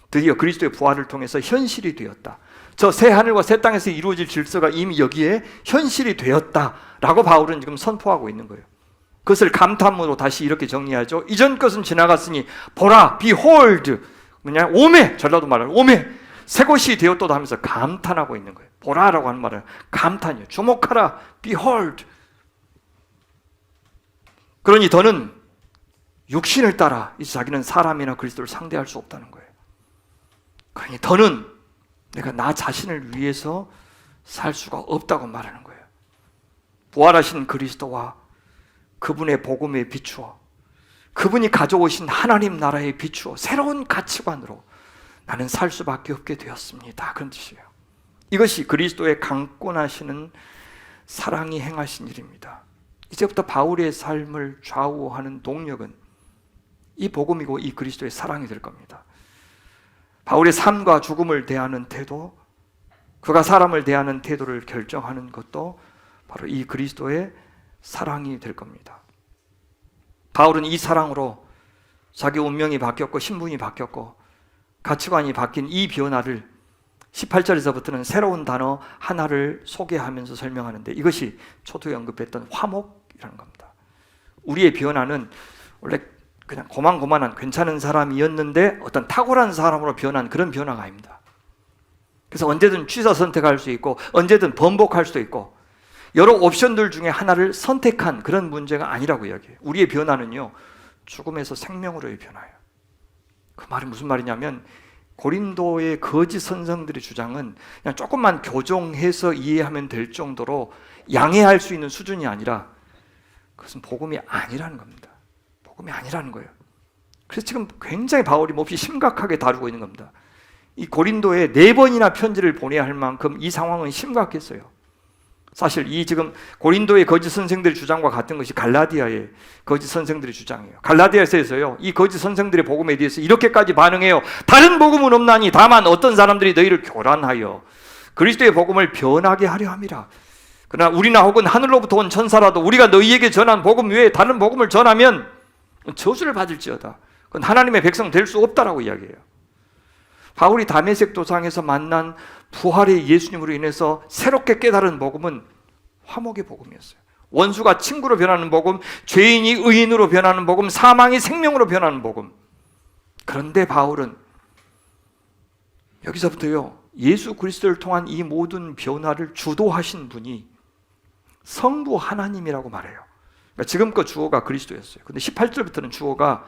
드디어 그리스도의 부활을 통해서 현실이 되었다. 저 새 하늘과 새 땅에서 이루어질 질서가 이미 여기에 현실이 되었다라고 바울은 지금 선포하고 있는 거예요. 그것을 감탄으로 다시 이렇게 정리하죠. 이전 것은 지나갔으니 보라, behold, 뭐냐, 오매, 전라도 말을 오매, 새 것이 되었도다 하면서 감탄하고 있는 거예요. 보라라고 하는 말은 감탄이에요. 주목하라, behold. 그러니 더는 육신을 따라 이제 자기는 사람이나 그리스도를 상대할 수 없다는 거예요. 그러니 더는 내가 나 자신을 위해서 살 수가 없다고 말하는 거예요. 부활하신 그리스도와 그분의 복음에 비추어, 그분이 가져오신 하나님 나라에 비추어 새로운 가치관으로 나는 살 수밖에 없게 되었습니다. 그런 뜻이에요. 이것이 그리스도의 강권하시는 사랑이 행하신 일입니다. 이제부터 바울의 삶을 좌우하는 동력은 이 복음이고 이 그리스도의 사랑이 될 겁니다. 바울의 삶과 죽음을 대하는 태도, 그가 사람을 대하는 태도를 결정하는 것도 바로 이 그리스도의 사랑이 될 겁니다. 바울은 이 사랑으로 자기 운명이 바뀌었고 신분이 바뀌었고 가치관이 바뀐 이 변화를 18절에서부터는 새로운 단어 하나를 소개하면서 설명하는데, 이것이 초두에 언급했던 화목이라는 겁니다. 우리의 변화는 원래 그냥 고만고만한 괜찮은 사람이었는데 어떤 탁월한 사람으로 변한 그런 변화가 아닙니다. 그래서 언제든 취사 선택할 수 있고 언제든 번복할 수도 있고 여러 옵션들 중에 하나를 선택한 그런 문제가 아니라고 이야기해요. 우리의 변화는요, 죽음에서 생명으로의 변화예요. 그 말이 무슨 말이냐면, 고린도의 거짓 선생들의 주장은 그냥 조금만 교정해서 이해하면 될 정도로 양해할 수 있는 수준이 아니라 그것은 복음이 아니라는 겁니다. 복음이 아니라는 거예요. 그래서 지금 굉장히 바울이 몹시 심각하게 다루고 있는 겁니다. 이 고린도에 4번이나 편지를 보내야 할 만큼 이 상황은 심각했어요. 사실 이 지금 고린도의 거짓 선생들의 주장과 같은 것이 갈라디아의 거짓 선생들의 주장이에요. 갈라디아서에서요, 이 거짓 선생들의 복음에 대해서 이렇게까지 반응해요. 다른 복음은 없나니 다만 어떤 사람들이 너희를 교란하여 그리스도의 복음을 변하게 하려 함이라. 그러나 우리나 혹은 하늘로부터 온 천사라도 우리가 너희에게 전한 복음 외에 다른 복음을 전하면 저주를 받을지어다. 그건 하나님의 백성 될 수 없다라고 이야기해요. 바울이 다메섹 도상에서 만난 부활의 예수님으로 인해서 새롭게 깨달은 복음은 화목의 복음이었어요. 원수가 친구로 변하는 복음, 죄인이 의인으로 변하는 복음, 사망이 생명으로 변하는 복음. 그런데 바울은 여기서부터요, 예수 그리스도를 통한 이 모든 변화를 주도하신 분이 성부 하나님이라고 말해요. 그러니까 지금껏 주어가 그리스도였어요. 근데 18절부터는 주어가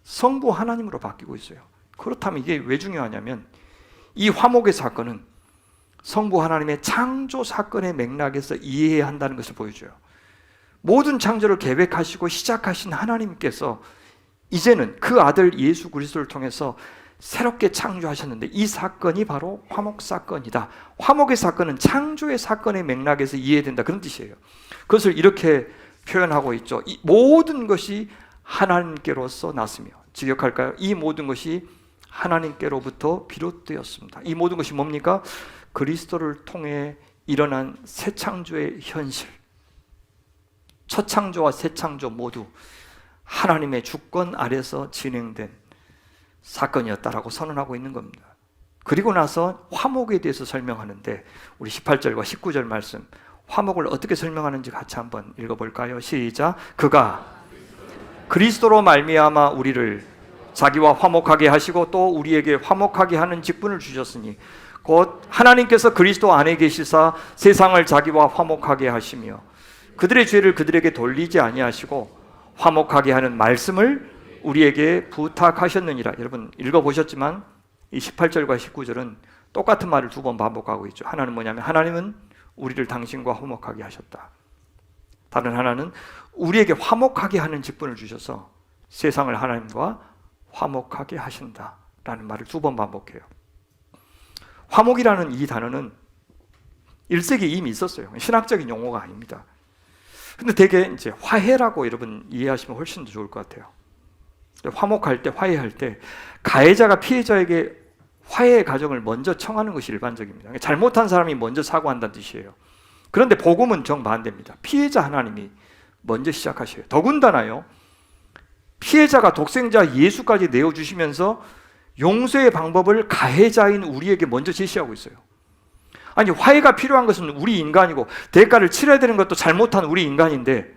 성부 하나님으로 바뀌고 있어요. 그렇다면 이게 왜 중요하냐면, 이 화목의 사건은 성부 하나님의 창조 사건의 맥락에서 이해해야 한다는 것을 보여줘요. 모든 창조를 계획하시고 시작하신 하나님께서 이제는 그 아들 예수 그리스도를 통해서 새롭게 창조하셨는데, 이 사건이 바로 화목 사건이다. 화목의 사건은 창조의 사건의 맥락에서 이해된다, 그런 뜻이에요. 그것을 이렇게 표현하고 있죠. 이 모든 것이 하나님께로서 났으며, 직역할까요? 이 모든 것이 하나님께로부터 비롯되었습니다. 이 모든 것이 뭡니까? 그리스도를 통해 일어난 새 창조의 현실. 첫 창조와 새 창조 모두 하나님의 주권 아래서 진행된 사건이었다라고 선언하고 있는 겁니다. 그리고 나서 화목에 대해서 설명하는데, 우리 18절과 19절 말씀, 화목을 어떻게 설명하는지 같이 한번 읽어볼까요? 시작. 그가 그리스도로 말미암아 우리를 자기와 화목하게 하시고 또 우리에게 화목하게 하는 직분을 주셨으니 곧 하나님께서 그리스도 안에 계시사 세상을 자기와 화목하게 하시며 그들의 죄를 그들에게 돌리지 아니하시고 화목하게 하는 말씀을 우리에게 부탁하셨느니라. 여러분 읽어보셨지만 이 18절과 19절은 똑같은 말을 2번 반복하고 있죠. 하나는 뭐냐면, 하나님은 우리를 당신과 화목하게 하셨다. 다른 하나는 우리에게 화목하게 하는 직분을 주셔서 세상을 하나님과 화목하게 하신다라는 말을 2번 반복해요. 화목이라는 이 단어는 1세기에 이미 있었어요. 신학적인 용어가 아닙니다. 근데 되게 이제 화해라고 여러분 이해하시면 훨씬 더 좋을 것 같아요. 화목할 때, 화해할 때 가해자가 피해자에게 화해의 과정을 먼저 청하는 것이 일반적입니다. 잘못한 사람이 먼저 사과한다는 뜻이에요. 그런데 복음은 정반대입니다. 피해자 하나님이 먼저 시작하셔요. 더군다나요, 피해자가 독생자 예수까지 내어주시면서 용서의 방법을 가해자인 우리에게 먼저 제시하고 있어요. 아니, 화해가 필요한 것은 우리 인간이고 대가를 치러야 되는 것도 잘못한 우리 인간인데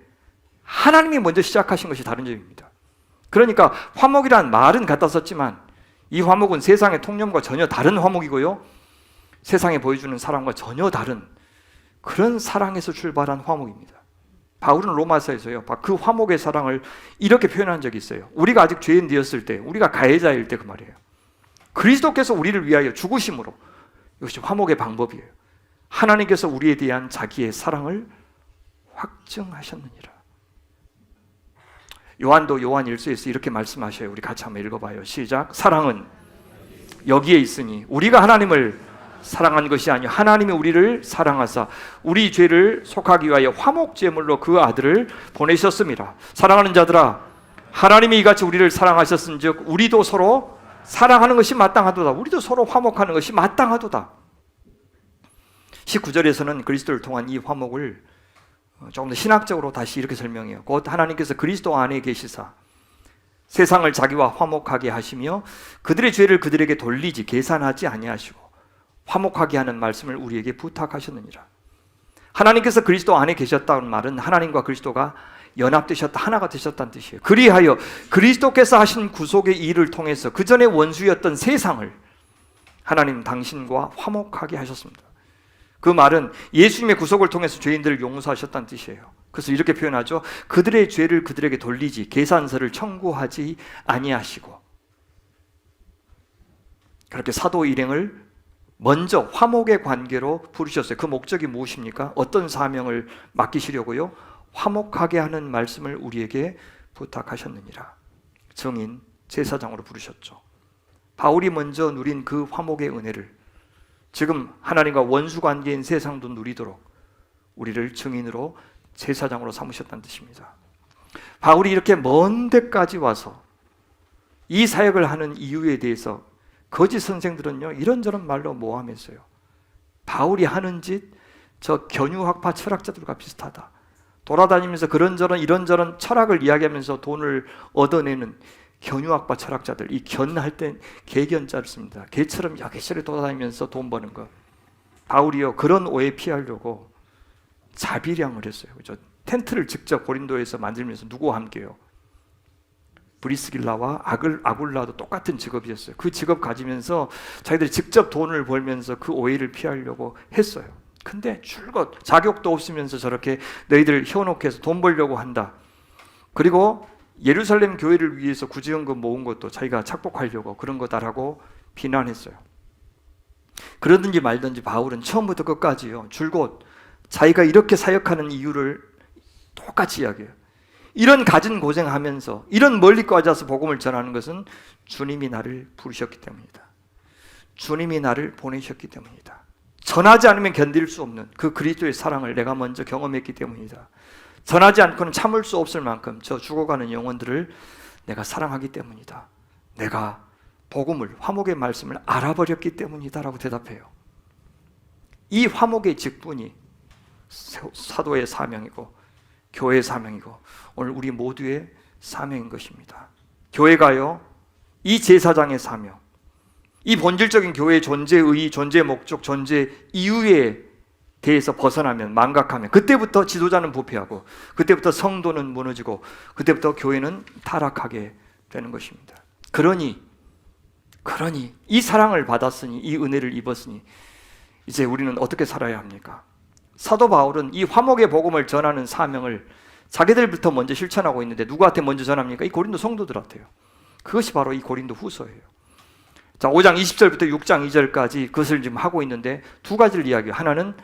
하나님이 먼저 시작하신 것이 다른 점입니다. 그러니까 화목이란 말은 갖다 썼지만 이 화목은 세상의 통념과 전혀 다른 화목이고요, 세상에 보여주는 사랑과 전혀 다른 그런 사랑에서 출발한 화목입니다. 바울은 로마서에서요, 그 화목의 사랑을 이렇게 표현한 적이 있어요. 우리가 아직 죄인 되었을 때, 우리가 가해자일 때 그 말이에요. 그리스도께서 우리를 위하여 죽으심으로, 이것이 화목의 방법이에요. 하나님께서 우리에 대한 자기의 사랑을 확증하셨느니라. 요한도 요한 1서에서 이렇게 말씀하셔요. 우리 같이 한번 읽어봐요. 시작. 사랑은 여기에 있으니 우리가 하나님을 사랑한 것이 아니요 하나님이 우리를 사랑하사 우리 죄를 속하기 위하여 화목제물로 그 아들을 보내셨습니다. 사랑하는 자들아, 하나님이 이같이 우리를 사랑하셨은즉 우리도 서로 사랑하는 것이 마땅하도다. 우리도 서로 화목하는 것이 마땅하도다. 19절에서는 그리스도를 통한 이 화목을 조금 더 신학적으로 다시 이렇게 설명해요. 곧 하나님께서 그리스도 안에 계시사 세상을 자기와 화목하게 하시며 그들의 죄를 그들에게 돌리지 계산하지 아니하시고 화목하게 하는 말씀을 우리에게 부탁하셨느니라. 하나님께서 그리스도 안에 계셨다는 말은 하나님과 그리스도가 연합되셨다, 하나가 되셨다는 뜻이에요. 그리하여 그리스도께서 하신 구속의 일을 통해서 그 전에 원수였던 세상을 하나님 당신과 화목하게 하셨습니다. 그 말은 예수님의 구속을 통해서 죄인들을 용서하셨다는 뜻이에요. 그래서 이렇게 표현하죠. 그들의 죄를 그들에게 돌리지 계산서를 청구하지 아니하시고, 그렇게 사도 일행을 먼저 화목의 관계로 부르셨어요. 그 목적이 무엇입니까? 어떤 사명을 맡기시려고요? 화목하게 하는 말씀을 우리에게 부탁하셨느니라. 증인, 제사장으로 부르셨죠. 바울이 먼저 누린 그 화목의 은혜를 지금 하나님과 원수 관계인 세상도 누리도록 우리를 증인으로 제사장으로 삼으셨다는 뜻입니다. 바울이 이렇게 먼 데까지 와서 이 사역을 하는 이유에 대해서 거짓 선생들은요 이런저런 말로 모함했어요. 바울이 하는 짓 저 견유학파 철학자들과 비슷하다. 돌아다니면서 그런저런 이런저런 철학을 이야기하면서 돈을 얻어내는 견유학파 철학자들, 이 견할 땐 개견자를 씁니다. 개처럼 여기저기 돌아다니면서 돈 버는 거. 바울이요 그런 오해 피하려고 자비량을 했어요. 그죠? 텐트를 직접 고린도에서 만들면서 누구와 함께요? 브리스길라와 아굴라도 똑같은 직업이었어요. 그 직업 가지면서 자기들이 직접 돈을 벌면서 그 오해를 피하려고 했어요. 근데 줄곧 자격도 없으면서 저렇게 너희들 현혹해서 돈 벌려고 한다. 그리고 예루살렘 교회를 위해서 구제연금 모은 것도 자기가 착복하려고 그런 거다라고 비난했어요. 그러든지 말든지 바울은 처음부터 끝까지요 줄곧 자기가 이렇게 사역하는 이유를 똑같이 이야기해요. 이런 가진 고생하면서 이런 멀리까지 와서 복음을 전하는 것은 주님이 나를 부르셨기 때문이다. 주님이 나를 보내셨기 때문이다. 전하지 않으면 견딜 수 없는 그 그리스도의 사랑을 내가 먼저 경험했기 때문이다. 전하지 않고는 참을 수 없을 만큼 저 죽어가는 영혼들을 내가 사랑하기 때문이다. 내가 복음을, 화목의 말씀을 알아버렸기 때문이다 라고 대답해요. 이 화목의 직분이 사도의 사명이고 교회의 사명이고 오늘 우리 모두의 사명인 것입니다. 교회가요 이 제사장의 사명, 이 본질적인 교회의 존재의 존재 목적, 존재 이유에 대해서 벗어나면, 망각하면 그때부터 지도자는 부패하고 그때부터 성도는 무너지고 그때부터 교회는 타락하게 되는 것입니다. 그러니 이 사랑을 받았으니, 이 은혜를 입었으니 이제 우리는 어떻게 살아야 합니까? 사도 바울은 이 화목의 복음을 전하는 사명을 자기들부터 먼저 실천하고 있는데 누구한테 먼저 전합니까? 이 고린도 성도들한테요. 그것이 바로 이 고린도 후서예요. 자, 5장 20절부터 6장 2절까지 그것을 지금 하고 있는데 두 가지를 이야기해요. 하나는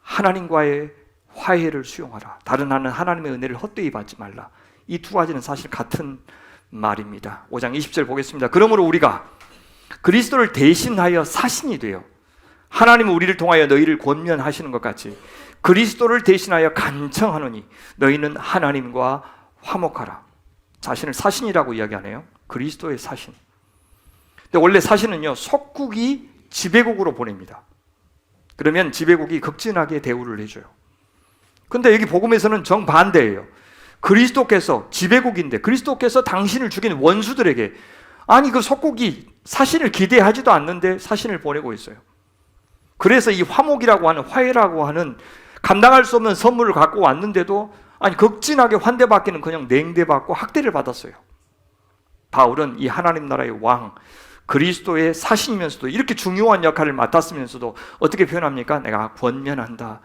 하나님과의 화해를 수용하라. 다른 하나는 하나님의 은혜를 헛되이 받지 말라. 이 두 가지는 사실 같은 말입니다. 5장 20절 보겠습니다. 그러므로 우리가 그리스도를 대신하여 사신이 되어 하나님은 우리를 통하여 너희를 권면하시는 것 같이 그리스도를 대신하여 간청하노니 너희는 하나님과 화목하라. 자신을 사신이라고 이야기하네요. 그리스도의 사신. 근데 원래 사신은요 속국이 지배국으로 보냅니다. 그러면 지배국이 극진하게 대우를 해줘요. 근데 여기 복음에서는 정반대예요. 그리스도께서 지배국인데 그리스도께서 당신을 죽인 원수들에게, 아니 그 속국이 사신을 기대하지도 않는데 사신을 보내고 있어요. 그래서 이 화목이라고 하는, 화해라고 하는 감당할 수 없는 선물을 갖고 왔는데도 아니 극진하게 환대받기는 그냥 냉대받고 학대를 받았어요. 바울은 이 하나님 나라의 왕 그리스도의 사신이면서도 이렇게 중요한 역할을 맡았으면서도 어떻게 표현합니까? 내가 권면한다,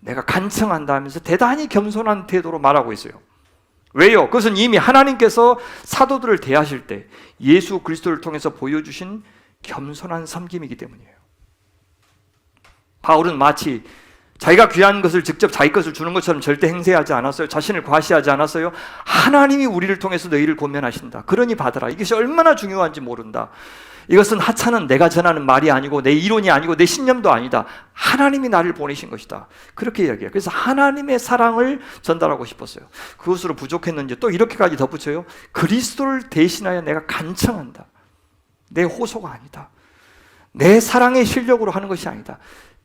내가 간청한다 하면서 대단히 겸손한 태도로 말하고 있어요. 왜요? 그것은 이미 하나님께서 사도들을 대하실 때 예수 그리스도를 통해서 보여주신 겸손한 섬김이기 때문이에요. 바울은 마치 자기가 귀한 것을 직접 자기 것을 주는 것처럼 절대 행세하지 않았어요. 자신을 과시하지 않았어요. 하나님이 우리를 통해서 너희를 권면하신다. 그러니 받아라. 이것이 얼마나 중요한지 모른다. 이것은 하찮은 내가 전하는 말이 아니고 내 이론이 아니고 내 신념도 아니다. 하나님이 나를 보내신 것이다. 그렇게 이야기해요. 그래서 하나님의 사랑을 전달하고 싶었어요. 그것으로 부족했는지 또 이렇게까지 덧붙여요. 그리스도를 대신하여 내가 간청한다. 내 호소가 아니다. 내 사랑의 실력으로 하는 것이 아니다.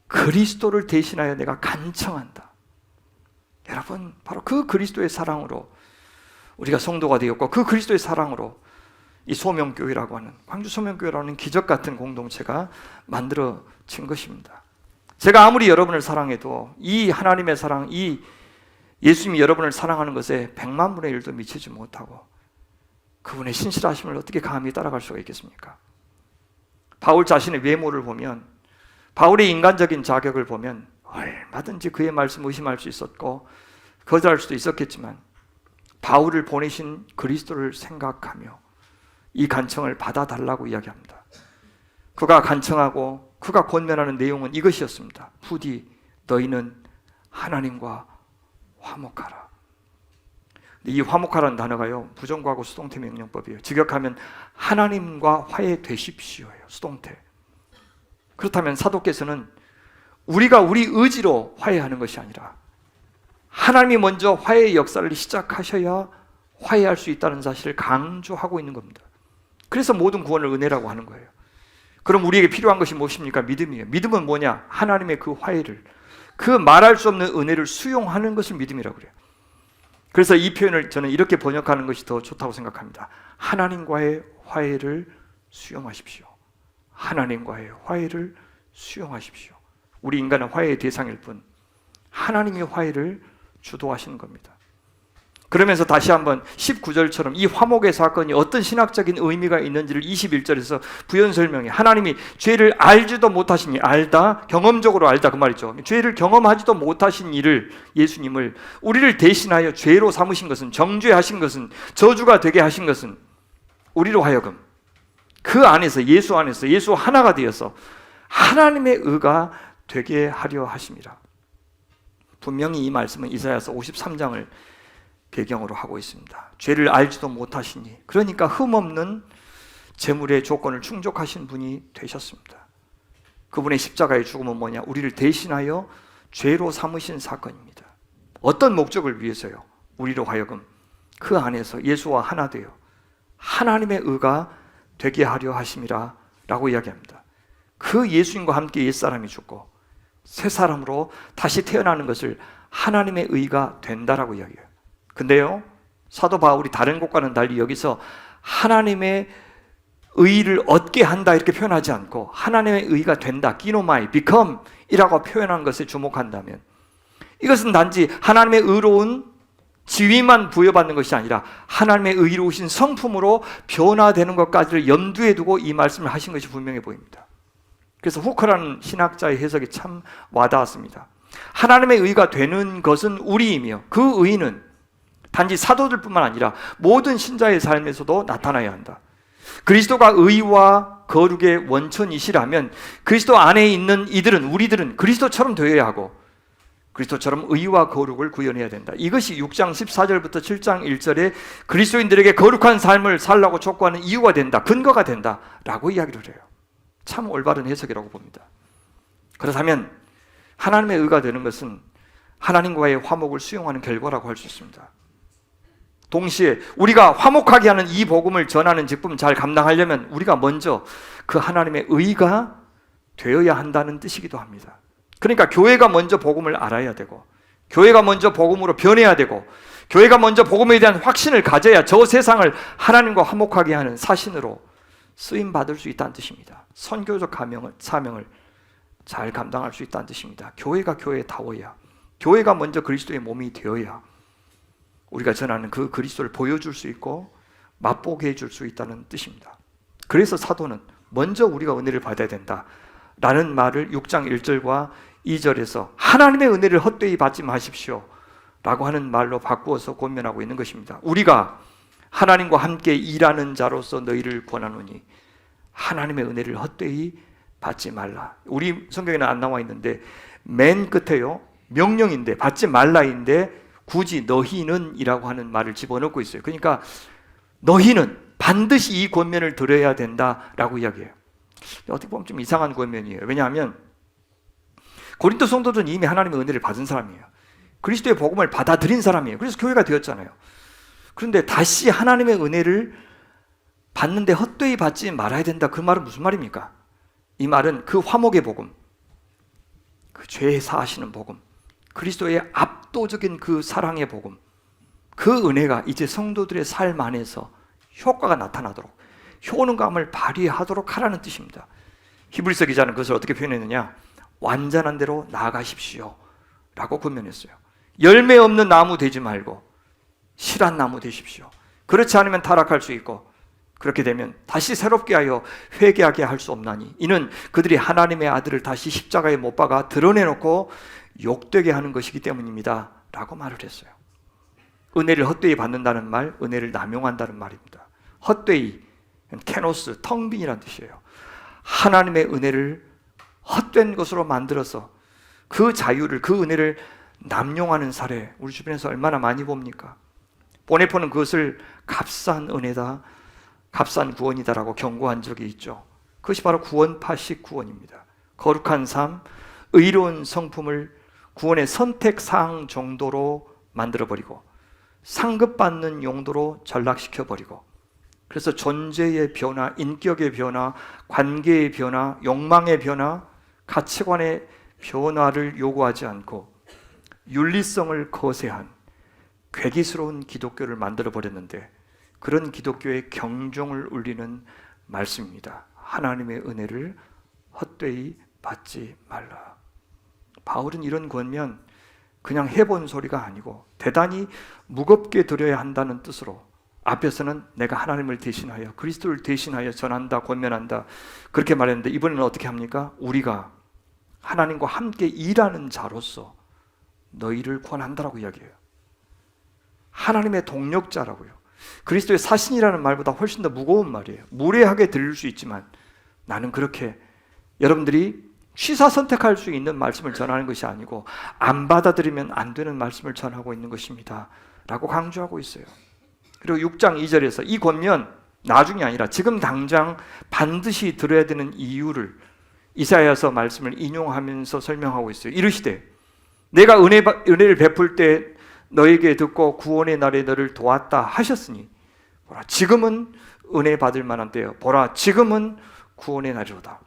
그리스도를 대신하여 내가 간청한다. 여러분, 바로 그 그리스도의 사랑으로 우리가 성도가 되었고, 그 그리스도의 사랑으로 이 소명교회라고 하는, 광주 소명교회라는 기적 같은 공동체가 만들어진 것입니다. 제가 아무리 여러분을 사랑해도 이 하나님의 사랑, 이 예수님이 여러분을 사랑하는 것에 100만 분의 1도 미치지 못하고 그분의 신실하심을 어떻게 감히 따라갈 수가 있겠습니까? 바울 자신의 외모를 보면, 바울의 인간적인 자격을 보면 얼마든지 그의 말씀을 의심할 수 있었고 거절할 수도 있었겠지만, 바울을 보내신 그리스도를 생각하며 이 간청을 받아달라고 이야기합니다. 그가 간청하고 그가 권면하는 내용은 이것이었습니다. 부디 너희는 하나님과 화목하라. 이 화목하라는 단어가요, 부정구하고 수동태 명령법이에요. 직역하면 하나님과 화해되십시오예요. 수동태. 그렇다면 사도께서는 우리가 우리 의지로 화해하는 것이 아니라 하나님이 먼저 화해의 역사를 시작하셔야 화해할 수 있다는 사실을 강조하고 있는 겁니다. 그래서 모든 구원을 은혜라고 하는 거예요. 그럼 우리에게 필요한 것이 무엇입니까? 믿음이에요. 믿음은 뭐냐? 하나님의 그 화해를, 그 말할 수 없는 은혜를 수용하는 것을 믿음이라고 그래요. 그래서 이 표현을 저는 이렇게 번역하는 것이 더 좋다고 생각합니다. 하나님과의 화해를 수용하십시오. 하나님과의 화해를 수용하십시오. 우리 인간은 화해의 대상일 뿐 하나님이 화해를 주도하시는 겁니다. 그러면서 다시 한번 19절처럼 이 화목의 사건이 어떤 신학적인 의미가 있는지를 21절에서 부연 설명해. 하나님이 죄를 알지도 못하신 일, 알다, 경험적으로 알다 그 말이죠. 죄를 경험하지도 못하신 일을, 예수님을 우리를 대신하여 죄로 삼으신 것은, 정죄하신 것은, 저주가 되게 하신 것은 우리로 하여금 그 안에서, 예수 안에서, 예수 하나가 되어서 하나님의 의가 되게 하려 하심이라. 분명히 이 말씀은 이사야서 53장을 배경으로 하고 있습니다. 죄를 알지도 못하시니, 그러니까 흠없는 제물의 조건을 충족하신 분이 되셨습니다. 그분의 십자가의 죽음은 뭐냐? 우리를 대신하여 죄로 삼으신 사건입니다. 어떤 목적을 위해서요? 우리로 하여금 그 안에서 예수와 하나 되어 하나님의 의가 되게 하려 하심이라 라고 이야기합니다. 그 예수님과 함께 옛사람이 죽고 새 사람으로 다시 태어나는 것을 하나님의 의가 된다라고 이야기해요. 근데요, 사도 바울이 다른 곳과는 달리 여기서 하나님의 의를 얻게 한다 이렇게 표현하지 않고 하나님의 의가 된다, 기노마이, become 이라고 표현한 것에 주목한다면, 이것은 단지 하나님의 의로운 지위만 부여받는 것이 아니라 하나님의 의로우신 성품으로 변화되는 것까지를 염두에 두고 이 말씀을 하신 것이 분명해 보입니다. 그래서 후커라는 신학자의 해석이 참 와닿았습니다. 하나님의 의가 되는 것은 우리이며, 그 의는 단지 사도들뿐만 아니라 모든 신자의 삶에서도 나타나야 한다. 그리스도가 의와 거룩의 원천이시라면 그리스도 안에 있는 이들은, 우리들은 그리스도처럼 되어야 하고 그리스도처럼 의와 거룩을 구현해야 된다. 이것이 6장 14절부터 7장 1절에 그리스도인들에게 거룩한 삶을 살라고 촉구하는 이유가 된다, 근거가 된다 라고 이야기를 해요. 참 올바른 해석이라고 봅니다. 그렇다면 하나님의 의가 되는 것은 하나님과의 화목을 수용하는 결과라고 할 수 있습니다. 동시에 우리가 화목하게 하는 이 복음을 전하는 직분 잘 감당하려면 우리가 먼저 그 하나님의 의가 되어야 한다는 뜻이기도 합니다. 그러니까 교회가 먼저 복음을 알아야 되고, 교회가 먼저 복음으로 변해야 되고, 교회가 먼저 복음에 대한 확신을 가져야 저 세상을 하나님과 화목하게 하는 사신으로 쓰임받을 수 있다는 뜻입니다. 선교적 사명을 잘 감당할 수 있다는 뜻입니다. 교회가 교회다워야, 교회가 먼저 그리스도의 몸이 되어야 우리가 전하는 그 그리스도를 보여줄 수 있고 맛보게 해줄 수 있다는 뜻입니다. 그래서 사도는 먼저 우리가 은혜를 받아야 된다라는 말을 6장 1절과 2절에서 하나님의 은혜를 헛되이 받지 마십시오 라고 하는 말로 바꾸어서 권면하고 있는 것입니다. 우리가 하나님과 함께 일하는 자로서 너희를 권하노니 하나님의 은혜를 헛되이 받지 말라. 우리 성경에는 안 나와 있는데 맨 끝에요, 명령인데, 받지 말라인데 굳이 너희는 이라고 하는 말을 집어넣고 있어요. 그러니까 너희는 반드시 이 권면을 들어야 된다라고 이야기해요. 어떻게 보면 좀 이상한 권면이에요. 왜냐하면 고린도 성도들은 이미 하나님의 은혜를 받은 사람이에요. 그리스도의 복음을 받아들인 사람이에요. 그래서 교회가 되었잖아요. 그런데 다시 하나님의 은혜를 받는데 헛되이 받지 말아야 된다. 그 말은 무슨 말입니까? 이 말은 그 화목의 복음, 그 죄 사하시는 복음, 그리스도의 압도적인 그 사랑의 복음, 그 은혜가 이제 성도들의 삶 안에서 효과가 나타나도록, 효능감을 발휘하도록 하라는 뜻입니다. 히브리서 기자는 그것을 어떻게 표현했느냐? 완전한 대로 나아가십시오 라고 권면했어요. 열매 없는 나무 되지 말고 실한 나무 되십시오. 그렇지 않으면 타락할 수 있고, 그렇게 되면 다시 새롭게 하여 회개하게 할 수 없나니 이는 그들이 하나님의 아들을 다시 십자가에 못 박아 드러내놓고 욕되게 하는 것이기 때문입니다 라고 말을 했어요. 은혜를 헛되이 받는다는 말, 은혜를 남용한다는 말입니다. 헛되이, 케노스, 텅 빈이라는 뜻이에요. 하나님의 은혜를 헛된 것으로 만들어서 그 자유를, 그 은혜를 남용하는 사례, 우리 주변에서 얼마나 많이 봅니까? 보네포는 그것을 값싼 은혜다, 값싼 구원이다라고 경고한 적이 있죠. 그것이 바로 구원파식 구원입니다. 거룩한 삶, 의로운 성품을 구원의 선택사항 정도로 만들어버리고 상급받는 용도로 전락시켜버리고, 그래서 존재의 변화, 인격의 변화, 관계의 변화, 욕망의 변화, 가치관의 변화를 요구하지 않고 윤리성을 거세한 괴기스러운 기독교를 만들어버렸는데, 그런 기독교의 경종을 울리는 말씀입니다. 하나님의 은혜를 헛되이 받지 말라. 바울은 이런 권면 그냥 해본 소리가 아니고 대단히 무겁게 들어야 한다는 뜻으로 앞에서는 내가 하나님을 대신하여 그리스도를 대신하여 전한다, 권면한다 그렇게 말했는데, 이번에는 어떻게 합니까? 우리가 하나님과 함께 일하는 자로서 너희를 권한다라고 이야기해요. 하나님의 동력자라고요. 그리스도의 사신이라는 말보다 훨씬 더 무거운 말이에요. 무례하게 들릴 수 있지만 나는 그렇게 여러분들이 취사 선택할 수 있는 말씀을 전하는 것이 아니고 안 받아들이면 안 되는 말씀을 전하고 있는 것입니다 라고 강조하고 있어요. 그리고 6장 2절에서 이 권면 나중이 아니라 지금 당장 반드시 들어야 되는 이유를 이사야서 말씀을 인용하면서 설명하고 있어요. 이르시되 내가 은혜를 베풀 때 너에게 듣고 구원의 날에 너를 도왔다 하셨으니 보라 지금은 은혜 받을 만한 때요, 보라 지금은 구원의 날이로다.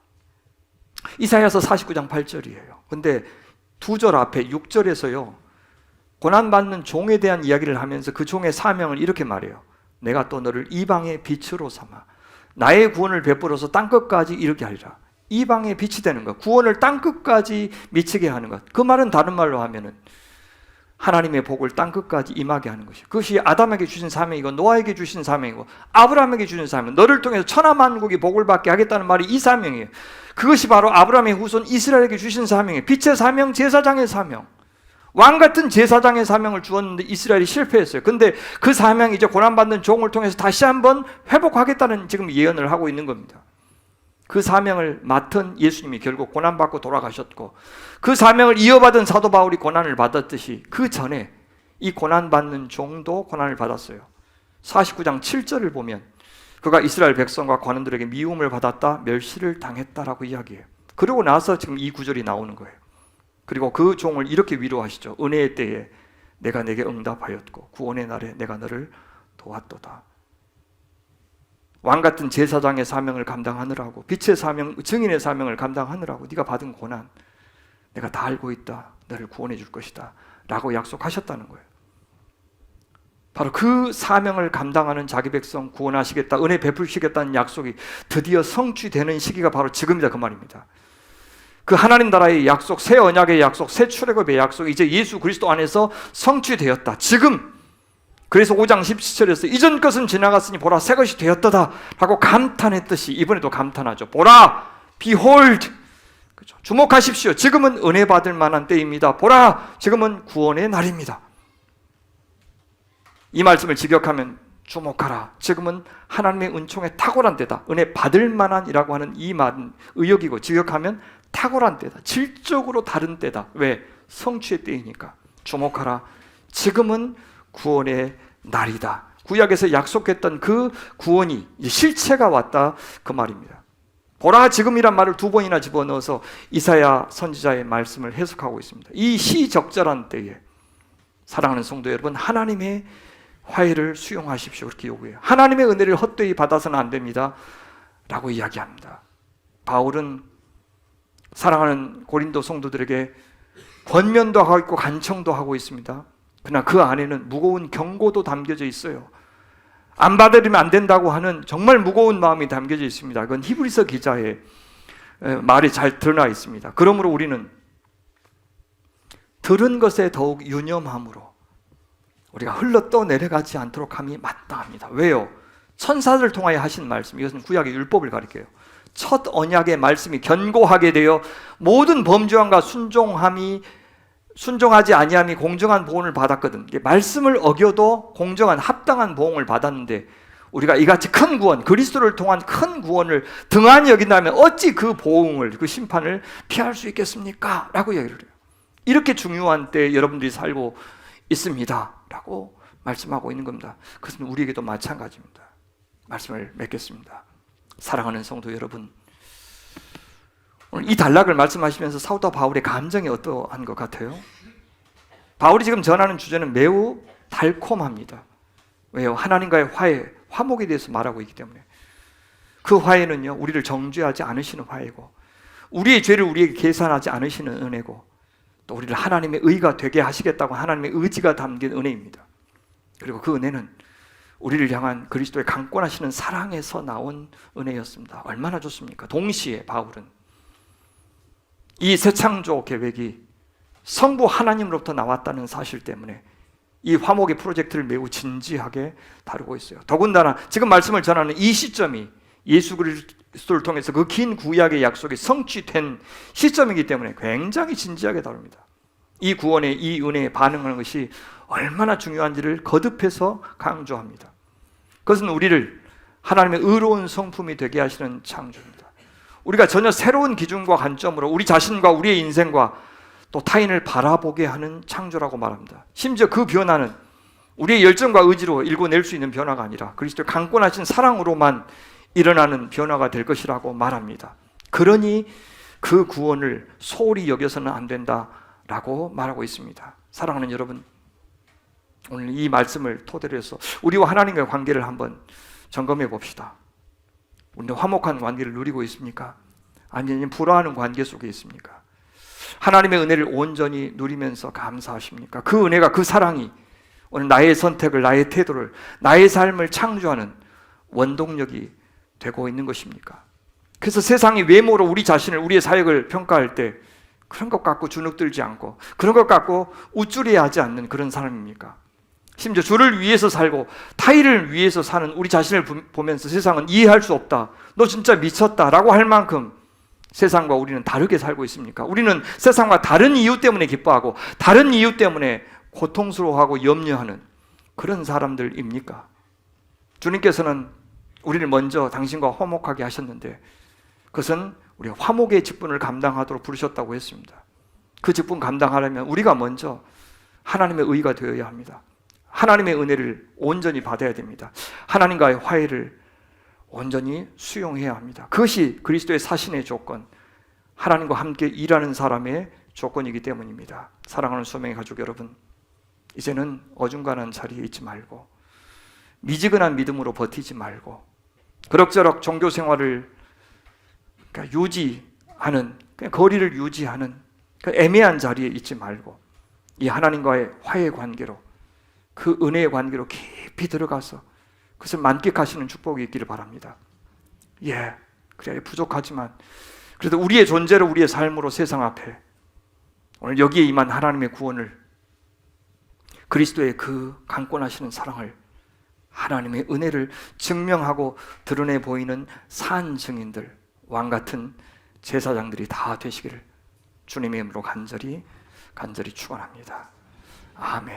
이사야서 49장 8절이에요. 근데 2절 앞에 6절에서요 고난받는 종에 대한 이야기를 하면서 그 종의 사명을 이렇게 말해요. 내가 또 너를 이방의 빛으로 삼아 나의 구원을 베풀어서 땅끝까지 이르게 하리라. 이방의 빛이 되는 것, 구원을 땅끝까지 미치게 하는 것. 그 말은 다른 말로 하면은 하나님의 복을 땅끝까지 임하게 하는 것이에요. 그것이 아담에게 주신 사명이고 노아에게 주신 사명이고 아브라함에게 주신 사명, 너를 통해서 천하만국이 복을 받게 하겠다는 말이 이 사명이에요. 그것이 바로 아브라함의 후손 이스라엘에게 주신 사명이에요. 빛의 사명, 제사장의 사명. 왕같은 제사장의 사명을 주었는데 이스라엘이 실패했어요. 근데 그 사명이 이제 고난받는 종을 통해서 다시 한번 회복하겠다는 지금 예언을 하고 있는 겁니다. 그 사명을 맡은 예수님이 결국 고난받고 돌아가셨고, 그 사명을 이어받은 사도 바울이 고난을 받았듯이 그 전에 이 고난받는 종도 고난을 받았어요. 49장 7절을 보면 그가 이스라엘 백성과 관원들에게 미움을 받았다, 멸시를 당했다라고 이야기해요. 그러고 나서 지금 이 구절이 나오는 거예요. 그리고 그 종을 이렇게 위로하시죠. 은혜의 때에 내가 내게 응답하였고 구원의 날에 내가 너를 도왔도다. 왕같은 제사장의 사명을 감당하느라고, 빛의 사명, 증인의 사명을 감당하느라고 네가 받은 고난 내가 다 알고 있다. 너를 구원해 줄 것이다 라고 약속하셨다는 거예요. 바로 그 사명을 감당하는 자기 백성 구원하시겠다, 은혜 베푸시겠다는 약속이 드디어 성취되는 시기가 바로 지금이다 그 말입니다. 그 하나님 나라의 약속, 새 언약의 약속, 새 출애굽의 약속이 이제 예수 그리스도 안에서 성취되었다. 지금. 그래서 5장 17절에서 이전 것은 지나갔으니 보라 새 것이 되었도다 라고 감탄했듯이 이번에도 감탄하죠. 보라, behold, 그렇죠? 주목하십시오. 지금은 은혜 받을 만한 때입니다. 보라, 지금은 구원의 날입니다. 이 말씀을 직역하면 주목하라. 지금은 하나님의 은총의 탁월한 때다. 은혜 받을 만한이라고 하는 이 말은 의역이고, 직역하면 탁월한 때다. 질적으로 다른 때다. 왜? 성취의 때이니까. 주목하라. 지금은 구원의 날이다. 구약에서 약속했던 그 구원이 이제 실체가 왔다, 그 말입니다. 보라 지금이란 말을 2번이나 집어넣어서 이사야 선지자의 말씀을 해석하고 있습니다. 이 시적절한 때에 사랑하는 성도 여러분, 하나님의 화해를 수용하십시오. 그렇게 요구해요. 하나님의 은혜를 헛되이 받아서는 안 됩니다 라고 이야기합니다. 바울은 사랑하는 고린도 성도들에게 권면도 하고 있고 간청도 하고 있습니다. 그러나 그 안에는 무거운 경고도 담겨져 있어요. 안 받아들이면 안 된다고 하는 정말 무거운 마음이 담겨져 있습니다. 그건 히브리서 기자의 말이 잘 드러나 있습니다. 그러므로 우리는 들은 것에 더욱 유념함으로 우리가 흘러 떠내려가지 않도록 함이 마땅합니다. 왜요? 천사들을 통하여 하신 말씀, 이것은 구약의 율법을 가리켜요. 첫 언약의 말씀이 견고하게 되어 모든 범죄함과 순종하지 아니함이 공정한 보응을 받았거든. 말씀을 어겨도 공정한 합당한 보응을 받았는데 우리가 이같이 큰 구원, 그리스도를 통한 큰 구원을 등한히 여긴다면 어찌 그 보응을, 그 심판을 피할 수 있겠습니까? 라고 얘기를 해요. 이렇게 중요한 때에 여러분들이 살고 있습니다 라고 말씀하고 있는 겁니다. 그것은 우리에게도 마찬가지입니다. 말씀을 맺겠습니다. 사랑하는 성도 여러분, 오늘 이 단락을 말씀하시면서 사도 바울의 감정이 어떠한 것 같아요? 바울이 지금 전하는 주제는 매우 달콤합니다. 왜요? 하나님과의 화해, 화목에 대해서 말하고 있기 때문에. 그 화해는요, 우리를 정죄하지 않으시는 화해고, 우리의 죄를 우리에게 계산하지 않으시는 은혜고, 또 우리를 하나님의 의가 되게 하시겠다고 하나님의 의지가 담긴 은혜입니다. 그리고 그 은혜는 우리를 향한 그리스도의 강권하시는 사랑에서 나온 은혜였습니다. 얼마나 좋습니까? 동시에 바울은 이 새 창조 계획이 성부 하나님으로부터 나왔다는 사실 때문에 이 화목의 프로젝트를 매우 진지하게 다루고 있어요. 더군다나 지금 말씀을 전하는 이 시점이 예수 그리스도를 통해서 그 긴 구약의 약속이 성취된 시점이기 때문에 굉장히 진지하게 다룹니다. 이 구원에, 이 은혜에 반응하는 것이 얼마나 중요한지를 거듭해서 강조합니다. 그것은 우리를 하나님의 의로운 성품이 되게 하시는 창조입니다. 우리가 전혀 새로운 기준과 관점으로 우리 자신과 우리의 인생과 또 타인을 바라보게 하는 창조라고 말합니다. 심지어 그 변화는 우리의 열정과 의지로 일궈낼 수 있는 변화가 아니라 그리스도의 강권하신 사랑으로만 일어나는 변화가 될 것이라고 말합니다. 그러니 그 구원을 소홀히 여겨서는 안 된다라고 말하고 있습니다. 사랑하는 여러분, 오늘 이 말씀을 토대로 해서 우리와 하나님과의 관계를 한번 점검해 봅시다. 우리는 화목한 관계를 누리고 있습니까? 아니면 불화하는 관계 속에 있습니까? 하나님의 은혜를 온전히 누리면서 감사하십니까? 그 은혜가, 그 사랑이 오늘 나의 선택을, 나의 태도를, 나의 삶을 창조하는 원동력이 되고 있는 것입니까? 그래서 세상이 외모로 우리 자신을, 우리의 사역을 평가할 때 그런 것 갖고 주눅들지 않고 그런 것 갖고 우쭐해하지 않는 그런 사람입니까? 심지어 주를 위해서 살고 타인을 위해서 사는 우리 자신을 보면서 세상은 이해할 수 없다, 너 진짜 미쳤다 라고 할 만큼 세상과 우리는 다르게 살고 있습니까? 우리는 세상과 다른 이유 때문에 기뻐하고 다른 이유 때문에 고통스러워하고 염려하는 그런 사람들입니까? 주님께서는 우리를 먼저 당신과 화목하게 하셨는데 그것은 우리 화목의 직분을 감당하도록 부르셨다고 했습니다. 그 직분 감당하려면 우리가 먼저 하나님의 의가 되어야 합니다. 하나님의 은혜를 온전히 받아야 됩니다. 하나님과의 화해를 온전히 수용해야 합니다. 그것이 그리스도의 사신의 조건, 하나님과 함께 일하는 사람의 조건이기 때문입니다. 사랑하는 소명의 가족 여러분, 이제는 어중간한 자리에 있지 말고 미지근한 믿음으로 버티지 말고 그럭저럭 종교 생활을 유지하는, 거리를 유지하는 그 애매한 자리에 있지 말고 이 하나님과의 화해 관계로, 그 은혜의 관계로 깊이 들어가서 그것을 만끽하시는 축복이 있기를 바랍니다. 그래 부족하지만 그래도 우리의 존재로, 우리의 삶으로 세상 앞에 오늘 여기에 임한 하나님의 구원을, 그리스도의 그 강권하시는 사랑을, 하나님의 은혜를 증명하고 드러내 보이는 산 증인들, 왕 같은 제사장들이 다 되시기를 주님의 이름으로 간절히 축원합니다. 아멘.